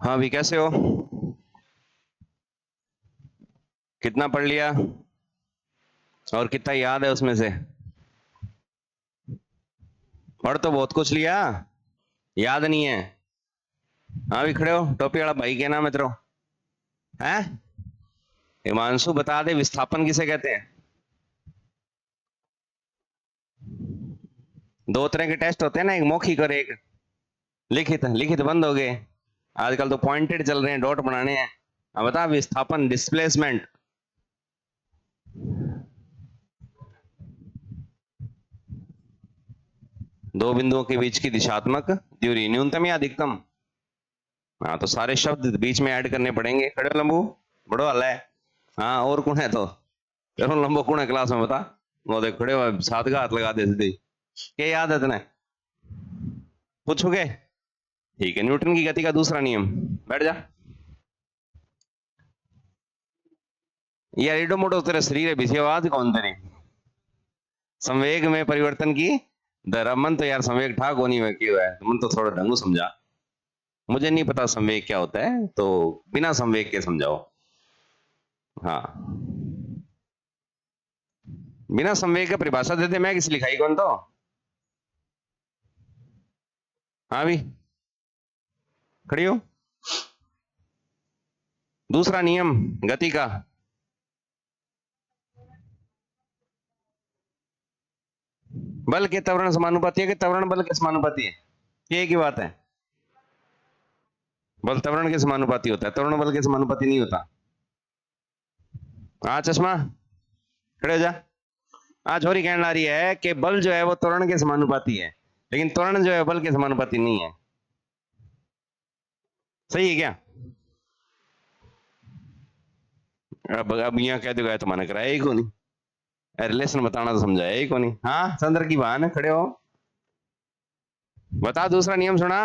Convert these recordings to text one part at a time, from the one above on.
हाँ भी, कैसे हो? कितना पढ़ लिया और कितना याद है उसमें से? पढ़ तो बहुत कुछ लिया, याद नहीं है। हाँ भी, खड़े हो। टोपी वाला भाई, क्या नाम है तेरा? है हिमांशु। बता दे, विस्थापन किसे कहते हैं? दो तरह के टेस्ट होते हैं ना, एक मौखिक और एक लिखित। लिखित बंद हो गए आजकल, तो पॉइंटेड चल रहे हैं, डॉट बनाने हैं। अब बता, विस्थापन, डिस्प्लेसमेंट। दो बिंदुओं के बीच की दिशात्मक दूरी, न्यूनतम या अधिकतम। हाँ, तो सारे शब्द बीच में ऐड करने पड़ेंगे। खड़े हो लंबू, बड़ो हल्ला है। हाँ, और कौन है? तो चलो, लंबो कौन है क्लास में, बता। वो देख, खड़े हो, साथ का हाथ लगा दे सीधे। क्या याद है तुम्हें? पूछोगे? ठीक है, न्यूटन की गति का दूसरा नियम। बैठ जा। ये एडो मोटो तेरा शरीर है, बिजी आवाज कौन तेरी? संवेग में परिवर्तन की दर। अब मन तो यार संवेग ठाक होनी में क्यों है, मन तो थोड़ा ढंग समझा। मुझे नहीं पता संवेग क्या होता है, तो बिना संवेग के समझाओ। हाँ, बिना संवेग का परिभाषा देते, मैं किसी लिखाई कौन तो। हाँ भी, खड़ी हो। दूसरा नियम गति का। बल के त्वरण समानुपाती है कि त्वरण बल के समानुपाती है? ये एक ही बात है। बल त्वरण के समानुपाती होता है, त्वरण बल के समानुपाती नहीं होता। हाँ चश्मा, खड़े हो जा। हाँ, छोरी कहने ला रही है कि बल जो है वो त्वरण के समानुपाती है, लेकिन त्वरण जो है बल के समानुपाती नहीं है। सही है क्या? अब यहाँ कह दो, तो मैंने कराया ही को नहीं। रिलेशन बताना तो समझाया ही को नहीं। हाँ, चंद्र की बहन, खड़े हो। बता, दूसरा नियम सुना।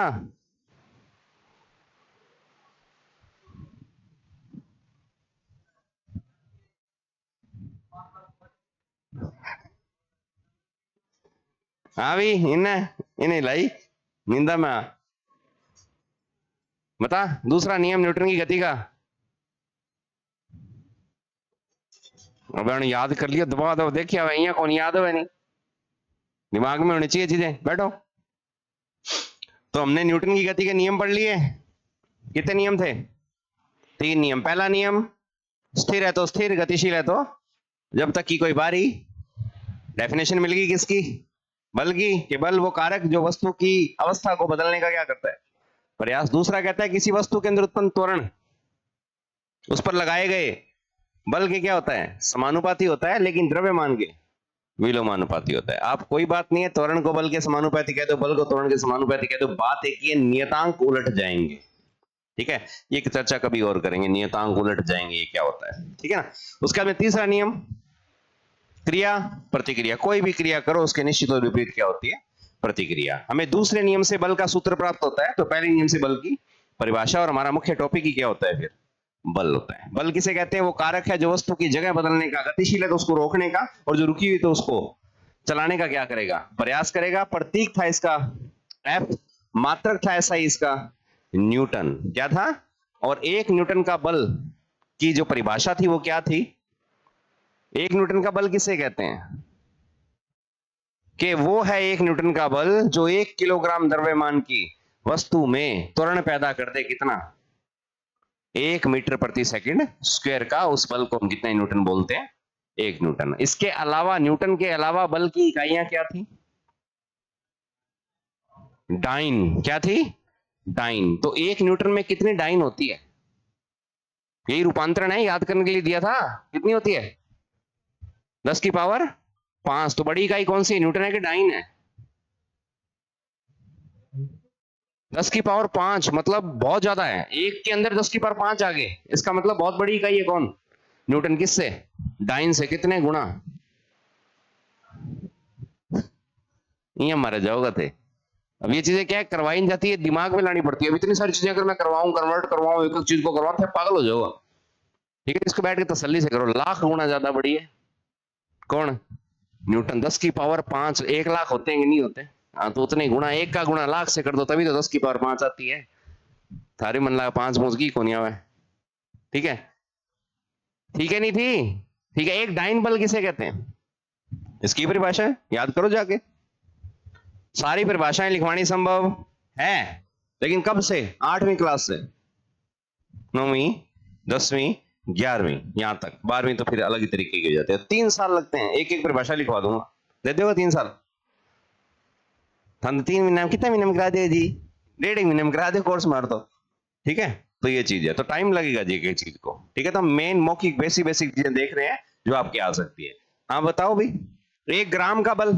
हाँ भी, इन्हें इन्हें लाई निंदा में आ। बता, दूसरा नियम न्यूटन की गति का। अब याद कर लिया, दबा दो, देखिए यहाँ कौन याद है नहीं, दिमाग में होनी चाहिए चीजें। बैठो। तो हमने न्यूटन की गति के नियम पढ़ लिए। कितने नियम थे? तीन नियम। पहला नियम, स्थिर है तो स्थिर, गतिशील है तो। जब तक की कोई बारी। डेफिनेशन मिल गई किसकी? बल की। कि बल वो कारक जो वस्तु की अवस्था को बदलने का क्या करता है? प्रयास। दूसरा कहता है किसी वस्तु के अंदर उत्पन्न त्वरण उस पर लगाए गए बल के क्या होता है? समानुपाती होता है, लेकिन द्रव्यमान के विलोमानुपाती होता है। आप कोई बात नहीं है, त्वरण को बल के समानुपाती कह दो, बल को त्वरण के समानुपाती कह दो, बात एक ही है, नियतांक उलट जाएंगे। ठीक है, ये चर्चा कभी और करेंगे, नियतांक उलट जाएंगे, ये क्या होता है। ठीक है ना। उसके बाद में तीसरा नियम, क्रिया प्रतिक्रिया। कोई भी क्रिया करो, उसके निश्चित और विपरीत क्या होती है? प्रतिक्रिया। हमें दूसरे नियम से बल का सूत्र प्राप्त होता है, तो पहले नियम से बल की परिभाषा, और हमारा मुख्य टॉपिक ही क्या होता है फिर? बल होता है। बल किसे कहते हैं? वो कारक है जो वस्तु की जगह बदलने का, गतिशील है तो उसको रोकने का, और जो रुकी हुई तो उसको चलाने का क्या करेगा? प्रयास करेगा। प्रतीक था इसका एफ, मात्रक था एसआई इसका न्यूटन। क्या था? और एक न्यूटन का बल की जो परिभाषा थी वो क्या थी? एक न्यूटन का बल किसे कहते हैं? कि वो है एक न्यूटन का बल जो 1 किलोग्राम द्रव्यमान की वस्तु में त्वरण पैदा कर दे। कितना? 1 मीटर प्रति सेकंड स्क्वायर का उस बल को हम कितना न्यूटन बोलते हैं? 1 न्यूटन। इसके अलावा, न्यूटन के अलावा बल की इकाइयां क्या थी? डाइन। क्या थी? डाइन। तो 1 न्यूटन में कितनी डाइन होती है? यही रूपांतरण है, याद करने के लिए दिया था। कितनी होती है? 10 की पावर 5। तो बड़ी इकाई कौन सी है, न्यूटन है कि डाइन है? 10 की पावर 5 मतलब बहुत ज्यादा है। एक के अंदर 10 की पावर 5 आ गए, इसका मतलब बहुत बड़ी इकाई है। कौन? न्यूटन। किससे? डाइन से। कितने गुना? ये मर जाओगा थे। अब ये चीजें क्या है, करवाई नहीं जाती है, दिमाग में लानी पड़ती है। अब इतनी सारी चीजें अगर मैं करवाऊं, कन्वर्ट करवाऊं, एक एक चीज को करवाऊं, तो पागल हो जाओगा। ठीक है, इसको बैठ के तसल्ली से करो, लाख गुना ज्यादा बड़ी है। कौन? न्यूटन। 10 की पावर 5, 1 लाख होते हैं कि नहीं होते? हाँ, तो उतने गुना, एक का गुना लाख से कर दो, तभी तो 10 की पावर 5 आती है। थारी मन लगा 5 मुझकी कोनिया में, ठीक है, ठीक है नहीं थी, ठीक है। एक डाइन बल किसे कहते हैं, इसकी परिभाषा है, याद करो जाके। सारी परिभाषाएं लिखवानी संभव है, लेकिन कब से, 8वीं क्लास से, 9वीं 10वीं 11वीं यहां तक, 12वीं तो फिर अलग ही तरीके के हो जाते हैं। 3 साल लगते हैं, एक एक परिभाषा लिखवा दूंगा, दे दोगे 3 साल। हम 3 महीने में, कितने महीने में करा दिया जी, 1.5 महीने में करा दे कोर्स मार दो, ठीक है। तो ये चीज है, तो टाइम लगेगा जी एक चीज को, ठीक है। तो हम मेन मौखिक बेसिक बेसिक चीजें देख रहे हैं जो आपकी आ सकती है। हाँ बताओ भाई, 1 ग्राम का बल,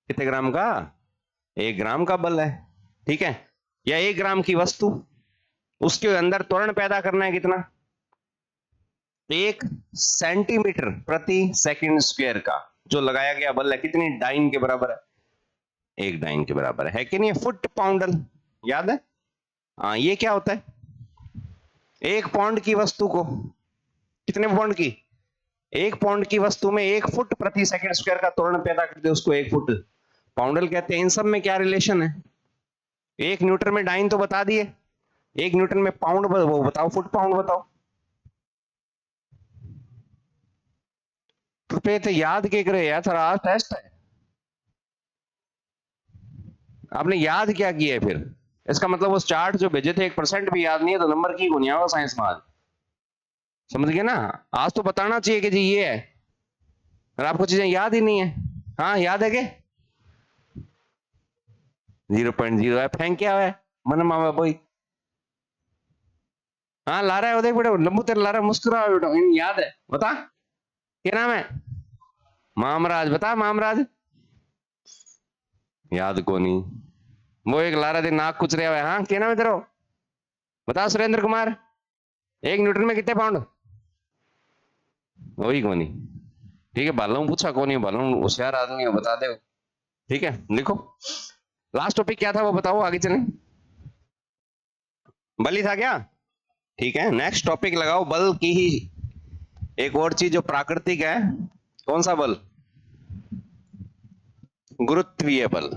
कितने ग्राम का, 1 ग्राम का बल है, ठीक है। या 1 ग्राम की वस्तु, उसके अंदर त्वरण पैदा करना है कितना, 1 सेंटीमीटर प्रति सेकंड स्क्वायर का जो लगाया गया बल है, कितनी डाइन के बराबर है, 1 डाइन के बराबर है कि नहीं। फुट पाउंडल याद है, हाँ ये क्या होता है, 1 पाउंड की वस्तु को, कितने पाउंड की, 1 पाउंड की वस्तु में 1 फुट प्रति सेकंड स्क्वायर का त्वरण पैदा करते, उसको 1 फुट पाउंडल कहते हैं। इन सब में क्या रिलेशन है, 1 न्यूटन में डाइन तो बता दिए, 1 न्यूटन में पाउंड वो बताओ, फुट पाउंड बताओ। तो याद क्या करे यार, थोड़ा आज टेस्ट है, आपने याद क्या किया है फिर, इसका मतलब उस चार्ट जो भेजे थे 1% भी याद नहीं है तो नंबर की गुनिया हो साइंस में आज, समझ गए ना। आज तो बताना चाहिए कि जी ये है, और आपको चीजें याद ही नहीं है। हाँ याद है क्या, 0.0 है, फेंक क्या है मन मामा बोई, हाँ ला रहा है, देख बेटा लंबू तेरे ला रहा है, मुस्कुरा बेटा, याद है, बता क्या नाम है, मामराज, बता मामराज, याद को नहीं, वो एक लारा दे नाक कुच रहा है, हाँ क्या नाम है तेरा, बता सुरेंद्र कुमार, 1 न्यूटन में कितने पाउंड, वही को नहीं, ठीक है। बालों पूछा को नहीं, बालों होशियार आदमी हो, बता दे, ठीक है। लिखो लास्ट टॉपिक क्या था वो बताओ, आगे चलें, बल ही था क्या, ठीक है। नेक्स्ट टॉपिक लगाओ, बल की ही एक और चीज जो प्राकृतिक है, कौन सा बल, गुरुत्वीय बल,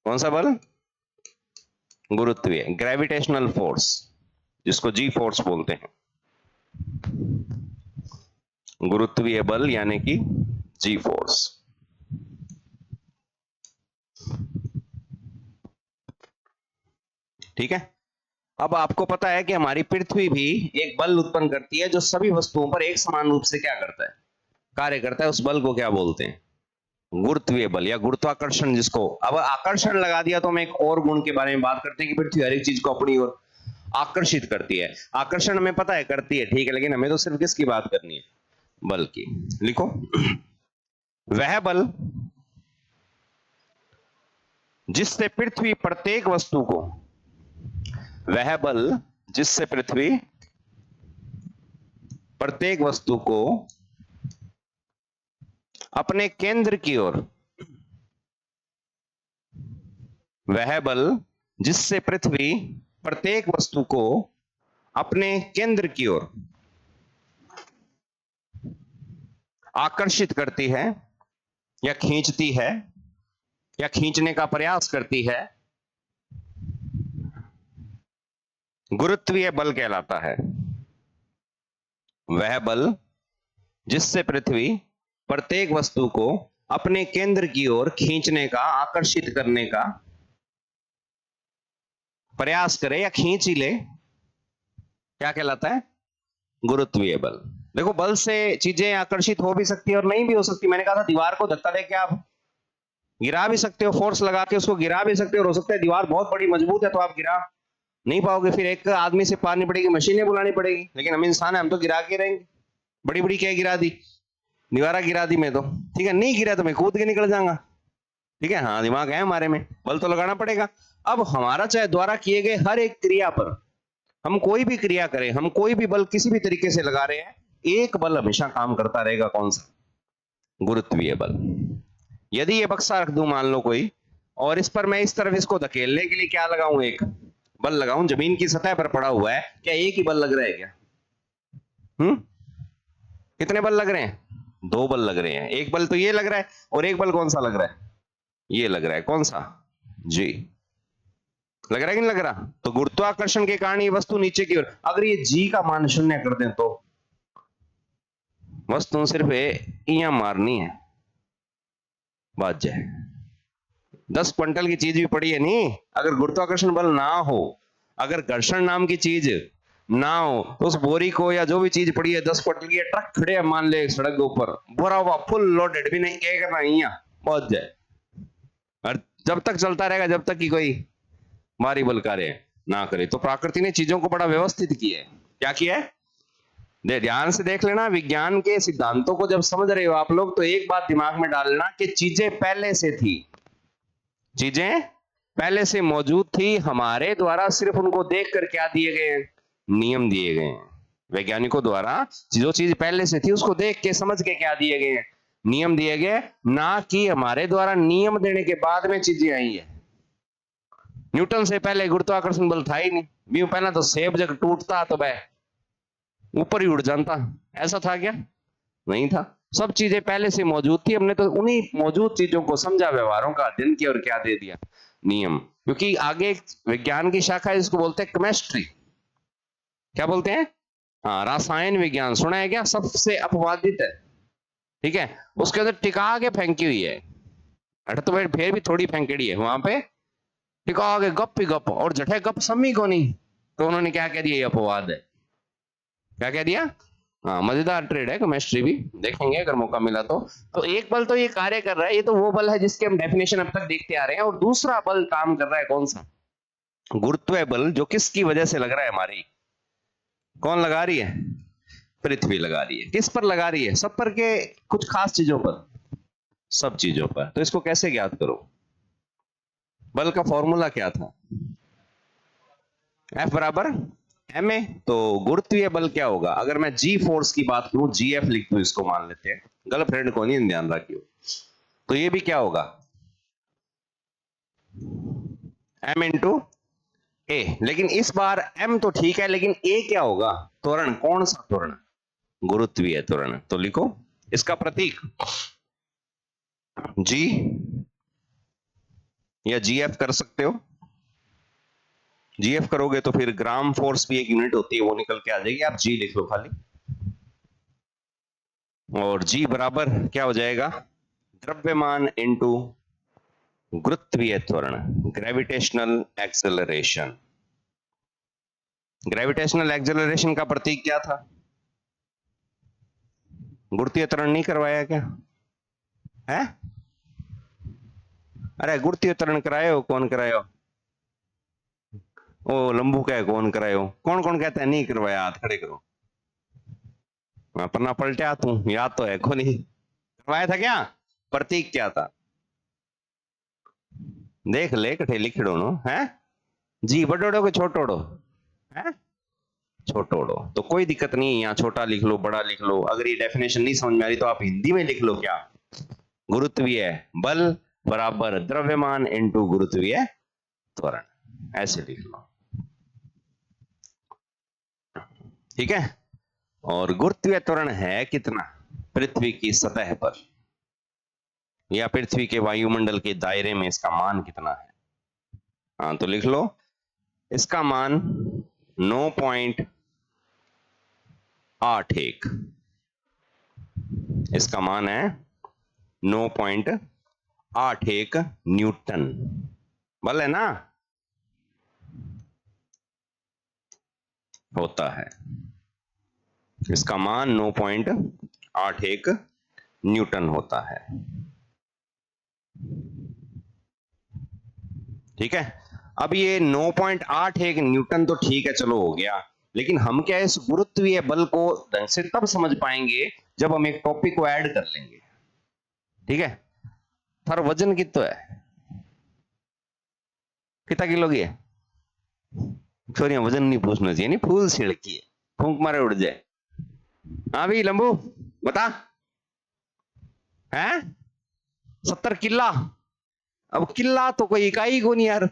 कौन सा बल, गुरुत्वीय, ग्रेविटेशनल फोर्स, जिसको जी फोर्स बोलते हैं, गुरुत्वीय बल यानी कि जी फोर्स। ठीक है। अब आपको पता है कि हमारी पृथ्वी भी एक बल उत्पन्न करती है जो सभी वस्तुओं पर एक समान रूप से क्या करता है, कार्य करता है। उस बल को क्या बोलते हैं, गुरुत्वीय बल या गुरुत्वाकर्षण। जिसको अब आकर्षण लगा दिया तो हम एक और गुण के बारे में बात करते हैं कि पृथ्वी हर एक चीज को अपनी ओर आकर्षित करती है। आकर्षण हमें पता है करती है, ठीक है, लेकिन हमें तो सिर्फ किसकी बात करनी है, बल की। लिखो, वह बल जिससे पृथ्वी प्रत्येक वस्तु को, वह बल जिससे पृथ्वी प्रत्येक वस्तु को अपने केंद्र की ओर, वह बल जिससे पृथ्वी प्रत्येक वस्तु को अपने केंद्र की ओर आकर्षित करती है या खींचती है या खींचने का प्रयास करती है, गुरुत्वीय बल कहलाता है। वह बल जिससे पृथ्वी प्रत्येक वस्तु को अपने केंद्र की ओर खींचने का, आकर्षित करने का प्रयास करे या खींच ही ले, क्या कहलाता है, गुरुत्वीय बल। देखो बल से चीजें आकर्षित हो भी सकती है और नहीं भी हो सकती। मैंने कहा था दीवार को धक्का देके आप गिरा भी सकते हो, फोर्स लगा के उसको गिरा भी सकते हो, और हो सकता है दीवार बहुत बड़ी मजबूत है तो आप गिरा नहीं पाओगे, फिर एक आदमी से पारनी पड़ेगी, मशीनें बुलानी पड़ेगी। लेकिन हम इंसान है, हम तो गिरा के रहेंगे। बड़ी बड़ी क्या गिरा दी, दीवारा गिरा दी मैं तो, ठीक है, नहीं गिरा तो मैं कूद के निकल जाऊंगा, ठीक है। हाँ दिमाग है हमारे में, बल तो लगाना पड़ेगा। अब हमारा चाहे द्वारा किए गए हर एक क्रिया पर हम कोई भी क्रिया करें, हम कोई भी बल किसी भी तरीके से लगा रहे हैं, एक बल हमेशा काम करता रहेगा, कौन सा, गुरुत्वीय बल। यदि ये बक्सा रख दूं मान लो कोई, और इस पर मैं इस तरफ इसको धकेलने के लिए क्या लगाऊं, एक बल लगाऊं, जमीन की सतह पर पड़ा हुआ है, क्या एक ही बल लग रहा है क्या, कितने बल लग रहे हैं, 2 बल लग रहे हैं। एक बल तो ये लग रहा है और एक बल कौन सा लग रहा है, ये लग रहा है, कौन सा, जी। लग रहा है कि नहीं लग रहा? तो गुरुत्वाकर्षण के कारण ये वस्तु नीचे की ओर, अगर ये जी का मान शून्य कर दें तो वस्तु सिर्फ इया मारनी है, बात जाए। 10 क्विंटल की चीज भी पड़ी है नहीं, अगर गुरुत्वाकर्षण बल ना हो, अगर घर्षण नाम की चीज ना हो, तो उस बोरी को या जो भी चीज पड़ी है 10 क्विंटल की, ट्रक खड़े है मान ले सड़क के ऊपर, बोरा हुआ फुल लोडेड भी नहीं, क्या करना इया पहुंच जाए। और जब तक चलता रहेगा जब तक कि कोई भारी बल कार्य ना करे। तो प्रकृति ने चीजों को बड़ा व्यवस्थित किया है। क्या किया है? ध्यान से देख लेना, विज्ञान के सिद्धांतों को जब समझ रहे हो आप लोग, तो एक बात दिमाग में डालना कि चीजें पहले से थी, चीजें पहले से मौजूद थी, हमारे द्वारा सिर्फ उनको देख कर क्या दिए गए, नियम दिए गए हैं। वैज्ञानिकों द्वारा जो चीज पहले से थी उसको देख के समझ के क्या दिए गए, नियम दिए गए, ना कि हमारे द्वारा नियम देने के बाद में चीजें आई है। न्यूटन से पहले गुरुत्वाकर्षण बल था ही नहीं, भी पहले तो सेब जब टूटता तो वह ऊपर ही उड़ जाता, ऐसा था क्या? नहीं था। सब चीजें पहले से मौजूद थी, हमने तो उन्हीं मौजूद चीजों को समझा, व्यवहारों का अध्ययन किया और क्या दे दिया, नियम। क्योंकि आगे एक विज्ञान की शाखा है जिसको बोलते हैं केमिस्ट्री। क्या बोलते हैं? हाँ, रसायन विज्ञान, सुना है क्या? सबसे अपवादित है, ठीक है, उसके अंदर टिका के फेंकी हुई है। अरे तो फिर भी थोड़ी फेंकेड़ी है वहां पे, टिका के गप ही गप, और जठे गप समी को नहीं, तो उन्होंने क्या कह दिया, ये अपवाद है। क्या कह दिया? हाँ, मजेदार ट्रेड है केमिस्ट्री भी, देखेंगे अगर मौका मिला तो। तो एक बल तो ये कार्य कर रहा है, ये तो वो बल है जिसके हम डेफिनेशन अब तक देखते आ रहे हैं, और दूसरा बल काम कर रहा है, कौन सा? गुरुत्व बल, जो किसकी वजह से लग रहा है हमारी, कौन लगा रही है? पृथ्वी लगा रही है। किस पर लगा रही है? सब पर के कुछ खास चीजों पर? सब चीजों पर। तो इसको कैसे ज्ञात करो? बल का फॉर्मूला क्या था? F बराबर ma। तो गुरुत्वीय बल क्या होगा? अगर मैं जी फोर्स की बात करूं, GF लिख दूं, इसको मान लेते हैं, गर्लफ्रेंड को नहीं ध्यान रखियो, तो ये भी क्या होगा? m इंटू ए। लेकिन इस बार m तो ठीक है, लेकिन a क्या होगा? त्वरण। कौन सा त्वरण? गुरुत्वीय त्वरण। तो लिखो इसका प्रतीक g या GF कर सकते हो। GF करोगे तो फिर ग्राम फोर्स भी एक यूनिट होती है, वो निकल के आ जाएगी, आप G लिख लो खाली। और G बराबर क्या हो जाएगा? द्रव्यमान इंटू गुरुत्वीय त्वरण, ग्रेविटेशनल एक्सेलरेशन। ग्रेविटेशनल एक्सेलरेशन का प्रतीक क्या था? गुरुत्वीय त्वरण नहीं करवाया क्या है? अरे गुरुत्वीय त्वरण कराए हो? कौन कराए हो? ओ लंबू क्या है, कौन कराए हो? कौन कौन कहता है नहीं करवाया? हाथ खड़े करो। अपना पलटा तू, याद तो है को नहीं करवाया था क्या? प्रतीक क्या था? देख ले कठे लिखड़ो नो है, जी बड़ोड़ो के छोटोड़ो है, छोटोड़ो। तो कोई दिक्कत नहीं है, यहाँ छोटा लिख लो बड़ा लिख लो। अगर ये डेफिनेशन नहीं समझ में आ रही तो आप हिंदी में लिख लो, क्या? गुरुत्वीय बल बराबर द्रव्यमान इंटू गुरुत्वीय त्वरण, ऐसे लिख लो, ठीक है। और गुरुत्वीय त्वरण है कितना पृथ्वी की सतह पर, या पृथ्वी के वायुमंडल के दायरे में इसका मान कितना है? हाँ तो लिख लो, इसका मान 9.81, इसका मान है 9.81 न्यूटन बल है ना, होता है। इसका मान 9.81 न्यूटन होता है, ठीक है। अब ये 9.81 न्यूटन तो ठीक है, चलो हो गया, लेकिन हम क्या इस गुरुत्वीय बल को ढंग से तब समझ पाएंगे जब हम एक टॉपिक को ऐड कर लेंगे, ठीक है। थार वजन कितना है? कितना किलो की है? छोरियां वजन नहीं पूछना चाहिए, नहीं फूल छिड़की है, फूंक मारे उड़ जाए। हाँ भी लंबू बता, है 70 किला। अब किला तो कोई इकाई को नहीं यार,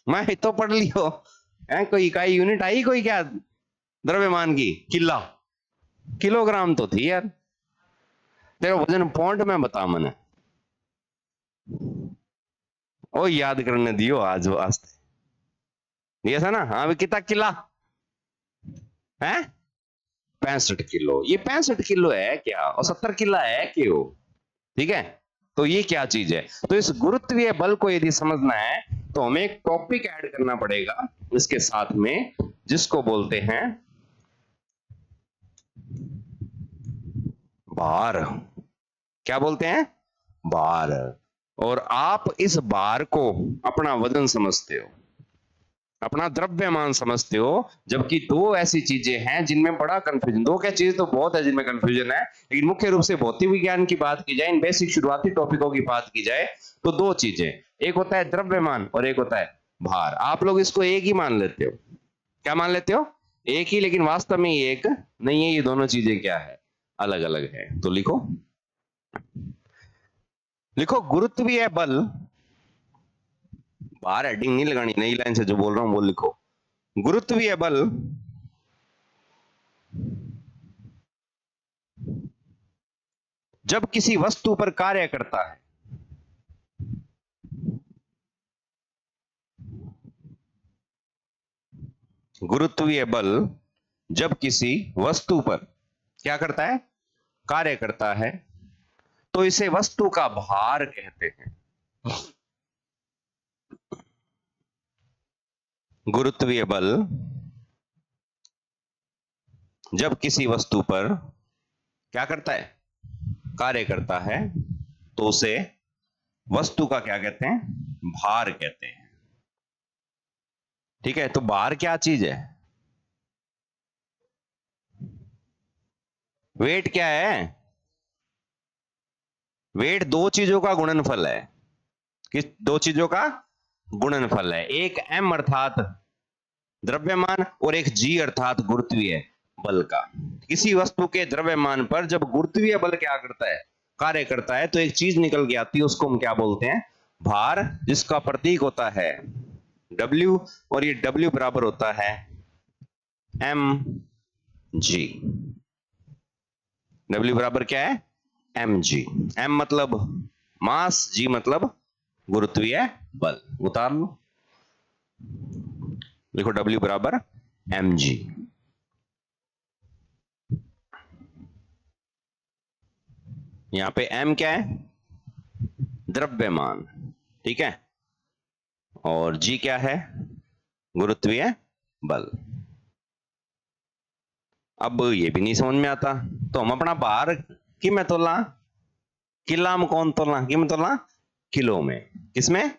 मैं तो पढ़ लियो है, कोई इकाई यूनिट आई कोई क्या द्रव्यमान की? किला किलोग्राम तो थी यार, तेरा वजन पॉइंट में बता मैंने। ओ याद करने दियो आज वास्ते। ये था ना, हाँ भी कितना किला है? 65 किलो। ये 65 किलो है क्या और 70 किला है क्यों? ठीक है, तो ये क्या चीज है? तो इस गुरुत्वीय बल को यदि समझना है तो हमें एक टॉपिक ऐड करना पड़ेगा इसके साथ में, जिसको बोलते हैं भार। क्या बोलते हैं? भार। और आप इस भार को अपना वजन समझते हो, अपना द्रव्यमान समझते हो, जबकि दो ऐसी चीजें हैं जिनमें बड़ा कंफ्यूजन, दो क्या चीजें तो बहुत है जिनमें कंफ्यूजन है, लेकिन मुख्य रूप से भौतिक विज्ञान की बात की जाए, इन बेसिक शुरुआती टॉपिकों की बात की जाए, तो दो चीजें, एक होता है द्रव्यमान और एक होता है भार। आप लोग इसको एक ही मान लेते हो। क्या मान लेते हो? एक ही, लेकिन वास्तव में ये एक नहीं है, ये दोनों चीजें क्या है? अलग अलग है। तो लिखो, लिखो गुरुत्वीय बल, बाहर हेडिंग नहीं लगानी, नई लाइन से जो बोल रहा हूं वो लिखो। गुरुत्वीय बल जब किसी वस्तु पर कार्य करता है, गुरुत्वीय बल जब किसी वस्तु पर क्या करता है? कार्य करता है, तो इसे वस्तु का भार कहते हैं। गुरुत्वीय बल जब किसी वस्तु पर क्या करता है? कार्य करता है, तो उसे वस्तु का क्या कहते हैं? भार कहते हैं। ठीक है, तो भार क्या चीज है? वेट क्या है? वेट दो चीजों का गुणनफल है। किस दो चीजों का गुणनफल है? एक m अर्थात द्रव्यमान और एक g अर्थात गुरुत्वीय बल का। किसी वस्तु के द्रव्यमान पर जब गुरुत्वीय बल क्या करता है? कार्य करता है, तो एक चीज निकल के आती है, उसको हम क्या बोलते हैं? भार, जिसका प्रतीक होता है W, और ये W बराबर होता है mg। W बराबर क्या है? mg। m मतलब मास, g मतलब गुरुत्वीय बल। उतार लो, लिखो W बराबर mg। यहां पे m क्या है? द्रव्यमान। ठीक है, और g क्या है? गुरुत्वीय बल। अब ये भी नहीं समझ में आता, तो हम अपना भार कि में तोला, किला में कौन तोला, कि में तोला? किलो में। किसमें?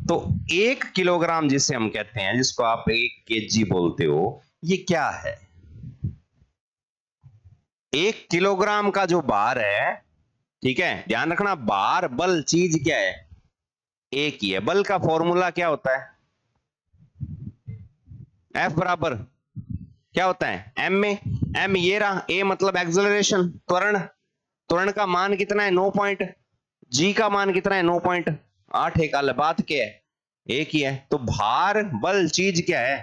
तो 1 किलोग्राम जिसे हम कहते हैं, जिसको आप 1 kg बोलते हो, ये क्या है? 1 किलोग्राम का जो भार है, ठीक है, ध्यान रखना, भार बल चीज क्या है? एक ही है। बल का फॉर्मूला क्या होता है? F बराबर क्या होता है? m में m ये रहा, a मतलब एक्सेलरेशन, त्वरण। त्वरण का मान कितना है? 9 पॉइंट। g का मान कितना है? 9.8। एक बात क्या है? एक ही है। तो भार बल चीज क्या है?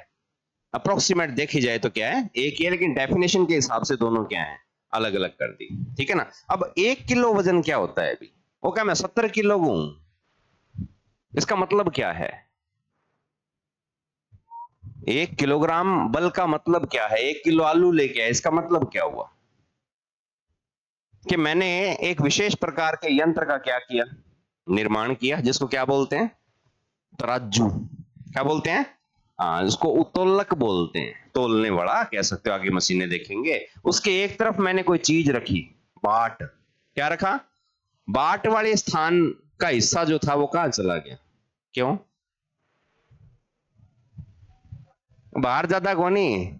अप्रोक्सीमेट देखी जाए तो क्या है? एक ही है, लेकिन डेफिनेशन के हिसाब से दोनों क्या है? अलग अलग कर दी। ठीक है ना? अब 1 किलो वजन क्या होता है अभी? वो क्या मैं 70 किलो हूं? इसका मतलब क्या है? 1 किलोग्राम बल का मतलब क्या है? 1 किलो आलू लेके आए, इसका मतलब क्या हुआ? कि मैंने एक विशेष प्रकार के यंत्र का क्या किया? निर्माण किया, जिसको क्या बोलते हैं? तराजू। क्या बोलते हैं? हाँ, इसको उत्तोलक बोलते हैं, तोलने वाला कह सकते हो, आगे मशीनें देखेंगे। उसके एक तरफ मैंने कोई चीज रखी, बाट। क्या रखा? बाट वाले स्थान का हिस्सा जो था वो कहां चला गया? क्यों? बाहर ज्यादा कौनी,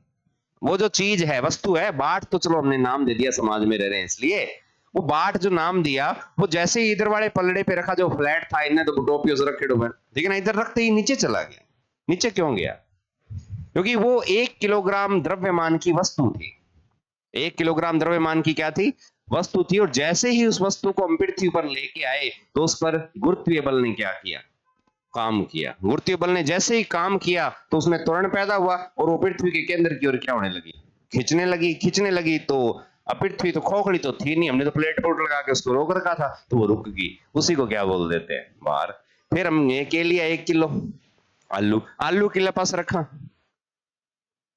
वो जो चीज है, वस्तु है, बाट तो चलो हमने नाम दे दिया, समाज में रह रहे हैं इसलिए। वो बाट जो नाम दिया, वो जैसे ही इधर वाले पलड़े पे रखा जो फ्लैट था, इन्हें तो टोपियों से रखे डूबे, ठीक है ना, इधर रखते ही नीचे चला गया। नीचे क्यों गया? क्योंकि वो 1 किलोग्राम द्रव्यमान की वस्तु थी। 1 किलोग्राम द्रव्यमान की क्या थी? वस्तु थी। और जैसे ही उस वस्तु को हम पृथ्वी पर लेके आए, तो उस पर गुरुत्वीय बल ने क्या किया? काम किया। गुरुत्वीय बल ने जैसे ही काम किया, तो उसमें त्वरण पैदा हुआ, और वो पृथ्वी के केंद्र की ओर क्या होने लगी? खींचने लगी। खींचने लगी तो अब पृथ्वी तो खोखली तो थी नहीं, हमने तो प्लेट पोर्ट लगा के उसको रोक रखा था, तो वो रुक गई। उसी को क्या बोल देते हैं? भार। फिर हमने के लिया 1 किलो आलू, आलू किलो पास रखा,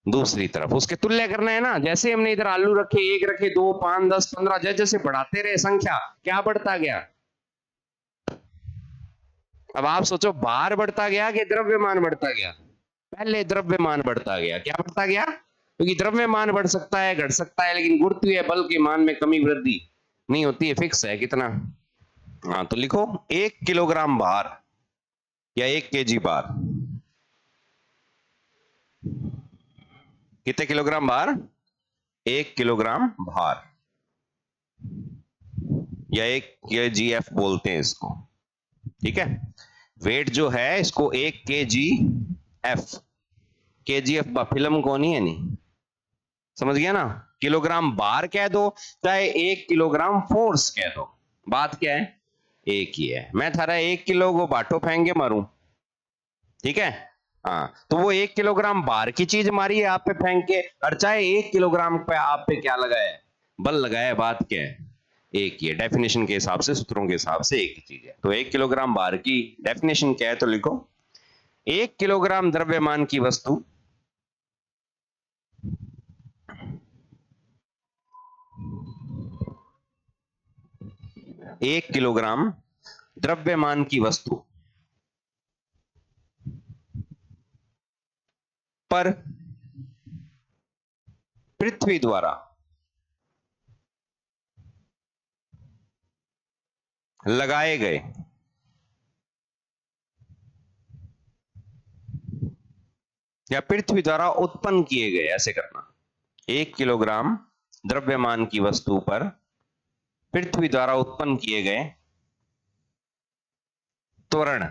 दूसरी तरफ उसके तुल्य करना है ना। जैसे हमने इधर आलू रखे, 1 रखे, 2, 5, 10, 15, जैसे जैसे बढ़ाते रहे संख्या, क्या बढ़ता गया? अब आप सोचो भार बढ़ता गया कि द्रव्यमान बढ़ता गया? पहले द्रव्यमान बढ़ता गया। क्या बढ़ता गया? क्योंकि द्रव्यमान बढ़ सकता है, घट सकता है, लेकिन गुरुत्वीय बल के मान में कमी वृद्धि नहीं होती है, फिक्स है। कितना? हाँ, तो लिखो 1 किलोग्राम भार या 1 केजी भार। कितने किलोग्राम भार? 1 किलोग्राम भार, या 1 केजीएफ बोलते हैं इसको। ठीक है, वेट जो है इसको 1 केजीएफ, केजीएफ फिल्म को नहीं है, नहीं समझ गया ना। किलोग्राम बार कह दो चाहे 1 किलोग्राम फोर्स कह दो, बात क्या है? एक ही है। मैं थारा 1 किलो को बाटो फेंक के मारूं, ठीक है, हाँ, तो वो 1 किलोग्राम बार की चीज मारी है आप पे फेंक के, और चाहे 1 किलोग्राम पे आप पे क्या लगाया है? बल लगाया है। बात क्या है? एक ही है। डेफिनेशन के हिसाब से, सूत्रों के हिसाब से एक ही चीज है। तो 1 किलोग्राम बार की डेफिनेशन क्या है? तो लिखो 1 किलोग्राम द्रव्यमान की वस्तु 1 किलोग्राम द्रव्यमान की वस्तु पर पृथ्वी द्वारा लगाए गए या पृथ्वी द्वारा उत्पन्न किए गए, ऐसे करना। 1 किलोग्राम द्रव्यमान की वस्तु पर पृथ्वी द्वारा उत्पन्न किए गए त्वरण,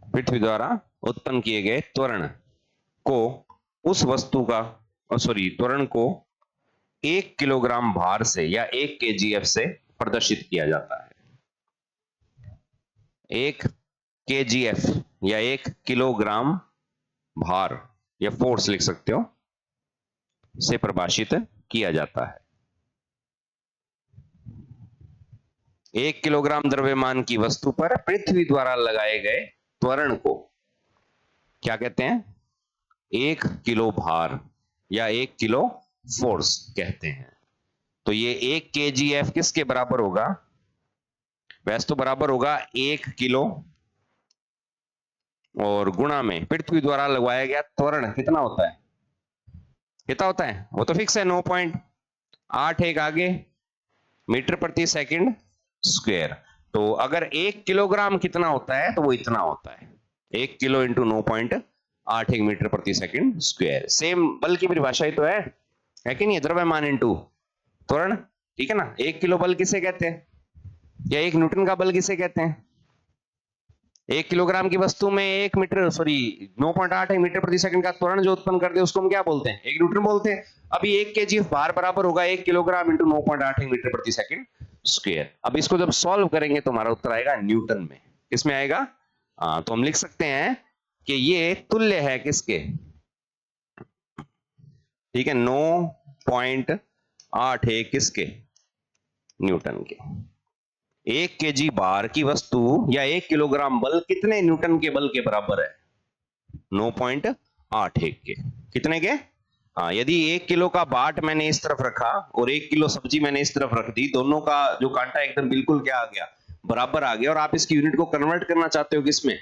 पृथ्वी द्वारा उत्पन्न किए गए त्वरण को उस वस्तु का, सॉरी, त्वरण को 1 किलोग्राम भार से या 1 केजीएफ से प्रदर्शित किया जाता है। 1 केजीएफ या 1 किलोग्राम भार या फोर्स लिख सकते हो, से परिभाषित किया जाता है। 1 किलोग्राम द्रव्यमान की वस्तु पर पृथ्वी द्वारा लगाए गए त्वरण को क्या कहते हैं? 1 किलो भार या 1 किलो फोर्स कहते हैं। तो ये 1 केजीएफ किसके बराबर होगा? वैसे तो बराबर होगा 1 किलो और गुणा में पृथ्वी द्वारा लगवाया गया त्वरण कितना होता है? कितना होता है? वो तो फिक्स है, 9.81 आगे मीटर प्रति सेकंड स्क्वायर। तो अगर 1 किलोग्राम कितना होता है तो वो इतना होता है, 1 किलो इंटू 9.81 मीटर प्रति सेकंड स्क्वायर। सेम बल की परिभाषा ही तो है कि नहीं? द्रव्यमान इंटू त्वरण, ठीक है ना। 1 किलो बल किसे कहते हैं, या 1 न्यूटन का बल किसे कहते हैं? 1 किलोग्राम की वस्तु में 1 मीटर, सॉरी, 9.81 मीटर प्रति सेकंड का त्वरण जो उत्पन्न करते हैं उसको हम क्या बोलते हैं? 1 न्यूटन बोलते हैं। अभी 1 केजी भार बराबर होगा 1 किलोग्राम इंटू 9.81 मीटर प्रति सेकंड स्क्वायर। अब इसको जब सॉल्व करेंगे तो हमारा उत्तर आएगा न्यूटन में। किसमें आएगा? तो हम लिख सकते हैं कि ये तुल्य है किसके? ठीक है, 9.81 किसके? न्यूटन के। 1 केजी भार की वस्तु या 1 किलोग्राम बल कितने न्यूटन के बल के बराबर है? 9.81 के। कितने के? हाँ, यदि 1 किलो का बाट मैंने इस तरफ रखा और 1 किलो सब्जी मैंने इस तरफ रख दी, दोनों का जो कांटा एकदम बिल्कुल क्या आ गया? बराबर आ गया। और आप इसकी यूनिट को कन्वर्ट करना चाहते हो किसमें?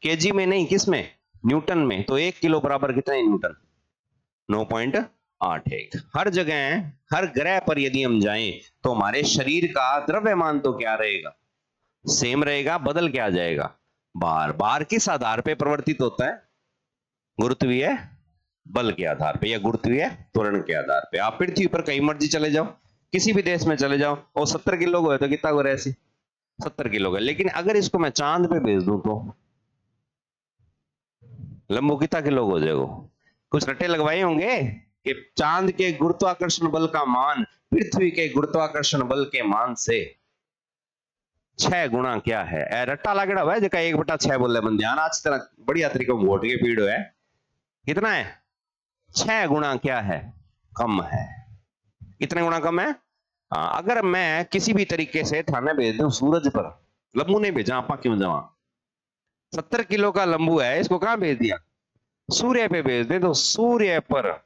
केजी में नहीं, किसमें? न्यूटन में। तो 1 किलो बराबर कितना है न्यूटन? 9.81। हर जगह, हर ग्रह पर यदि हम जाएं तो हमारे शरीर का द्रव्यमान तो क्या रहेगा? सेम रहेगा। बदल क्या जाएगा? भार। भार किस आधार पे परिवर्तित होता है? गुरुत्वीय बल के आधार पे या गुरुत्वीय त्वरण के आधार पे। आप पृथ्वी पर कहीं मर्जी चले जाओ, किसी भी देश में चले जाओ, और 70 किलो को है तो कितना को ऐसी 70 किलो का। लेकिन अगर इसको मैं चांद पे भेज दूं तो लंबू कितना किलो हो जाएगा? कुछ रट्टे लगवाए होंगे कि चांद के गुरुत्वाकर्षण बल का मान पृथ्वी के गुरुत्वाकर्षण बल के मान से 6 गुना क्या है? रट्टा लागड़ा हुआ है जका 1/6 बोले बंदे। आज तरह बढ़िया तरीके वोट के पीड़ है। कितना है? 6 गुना क्या है? कम है। कितने गुना कम है? अगर मैं किसी भी तरीके से थाने भेज दूं सूरज पर, लंबू नहीं भेजा, आपा क्यों जावा, 70 किलो का लंबू है, इसको कहां भेज दिया, सूर्य पे भेज दे, तो सूर्य पर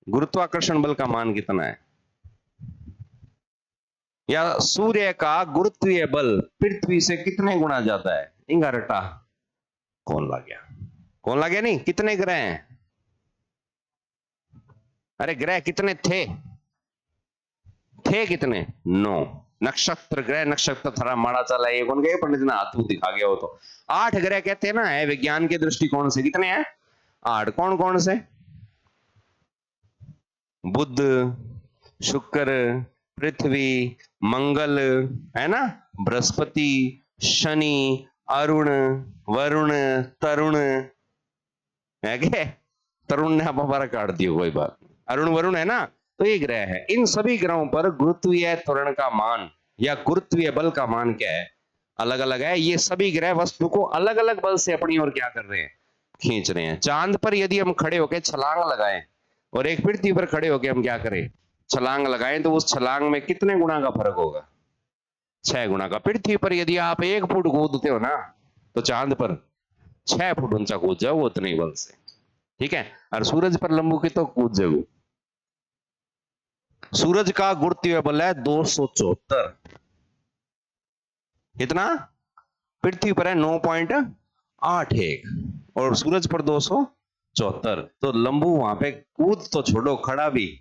गुरुत्वाकर्षण बल का मान कितना है, या सूर्य का गुरुत्वीय बल पृथ्वी से कितने गुना ज्यादा है, इंगा रटा कौन ला गया, कौन ला गया, नहीं कितने ग्रह हैं, अरे ग्रह कितने थे कितने, 9, नक्षत्र ग्रह नक्षत्र थारा माड़ा चला ये कौन गए, पंडित ने हाथ दिखा गया हो तो 8 ग्रह कहते हैं ना, है विज्ञान के दृष्टिकोण से कितने हैं, 8, कौन कौन से, बुध, शुक्र, पृथ्वी, मंगल, है ना, बृहस्पति, शनि, अरुण, वरुण, तरुण, है क्या, तरुण ने आप हमारा काट दिया, कोई बात, अरुण वरुण है ना, तो ये ग्रह है, इन सभी ग्रहों पर गुरुत्वीय त्वरण का मान या गुरुत्वीय बल का मान क्या है, अलग अलग है, ये सभी ग्रह वस्तु को अलग अलग बल से अपनी ओर क्या कर रहे हैं, खींच रहे हैं। चांद पर यदि हम खड़े होकर छलांग लगाएं और एक पृथ्वी पर खड़े होकर हम क्या करें, छलांग लगाएं, तो उस छलांग में कितने गुना का फर्क होगा, 6 गुना का। पृथ्वी पर यदि आप 1 फुट कूदते हो ना, तो चांद पर 6 फुट ऊंचा कूद जाओ उतने बल से, ठीक है, और सूरज पर लंबू की तो कूद जाओ। सूरज का गुरुत्वीय बल है 274, कितना, पृथ्वी पर है 9.81 और सूरज पर 274, तो लंबू वहां पे कूद तो छोड़ो, खड़ा भी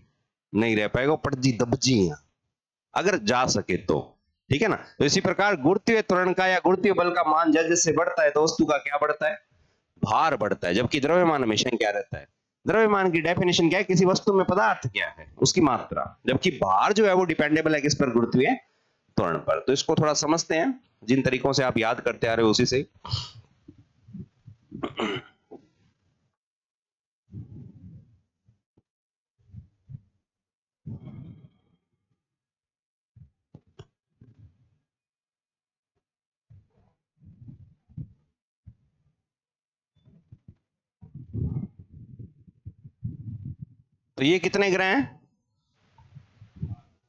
नहीं रह पाएगा, पटजी दबजी अगर जा सके तो, ठीक है ना। तो इसी प्रकार गुरुत्वीय त्वरण का या गुरुत्वीय बल का मान जैसे जैसे बढ़ता है तो वस्तु का क्या बढ़ता है, भार बढ़ता है, जबकि द्रव्यमान हमेशा क्या रहता है, द्रव्यमान की डेफिनेशन क्या है, किसी वस्तु में पदार्थ क्या है, उसकी मात्रा, जबकि भार जो है वो डिपेंडेबल है किस पर, गुरुत्वीय त्वरण पर। तो इसको थोड़ा समझते हैं, जिन तरीकों से आप याद करते आ रहे हो उसी से। तो ये कितने ग्रह हैं,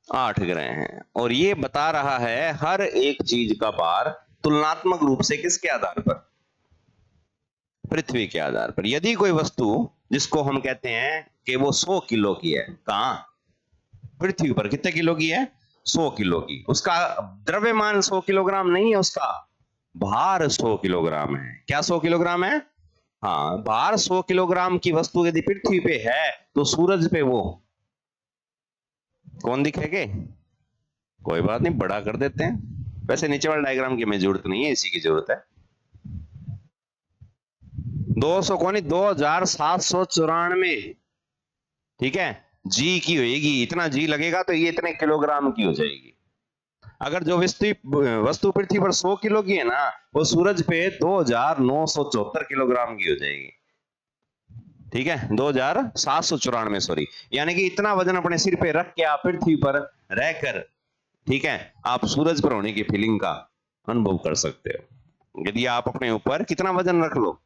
8 ग्रह हैं, और ये बता रहा है हर एक चीज का भार तुलनात्मक रूप से किसके आधार पर, पृथ्वी के आधार पर। यदि कोई वस्तु जिसको हम कहते हैं कि वो 100 किलो की है, कहां, पृथ्वी पर कितने किलो की है, 100 किलो की, उसका द्रव्यमान 100 किलोग्राम नहीं है, उसका भार 100 किलोग्राम है, क्या 100 किलोग्राम है, हाँ, भार 100 किलोग्राम की वस्तु यदि पृथ्वी पे है तो सूरज पे वो कौन दिखेगे, कोई बात नहीं, बड़ा कर देते हैं, वैसे नीचे वाले डायग्राम की हमें जरूरत नहीं है, इसी की जरूरत है, 200 कौन, 2794, ठीक है, जी की होगी, इतना जी लगेगा तो ये इतने किलोग्राम की हो जाएगी। अगर जो वस्तु पृथ्वी पर 100 किलो की है ना, वो सूरज पे 2974 किलोग्राम की हो जाएगी, ठीक है, 2794, सॉरी, यानी कि इतना वजन अपने सिर पे रख के आप पृथ्वी पर रहकर, ठीक है, आप सूरज पर होने की फीलिंग का अनुभव कर सकते हो। यदि आप अपने ऊपर कितना वजन रख लो,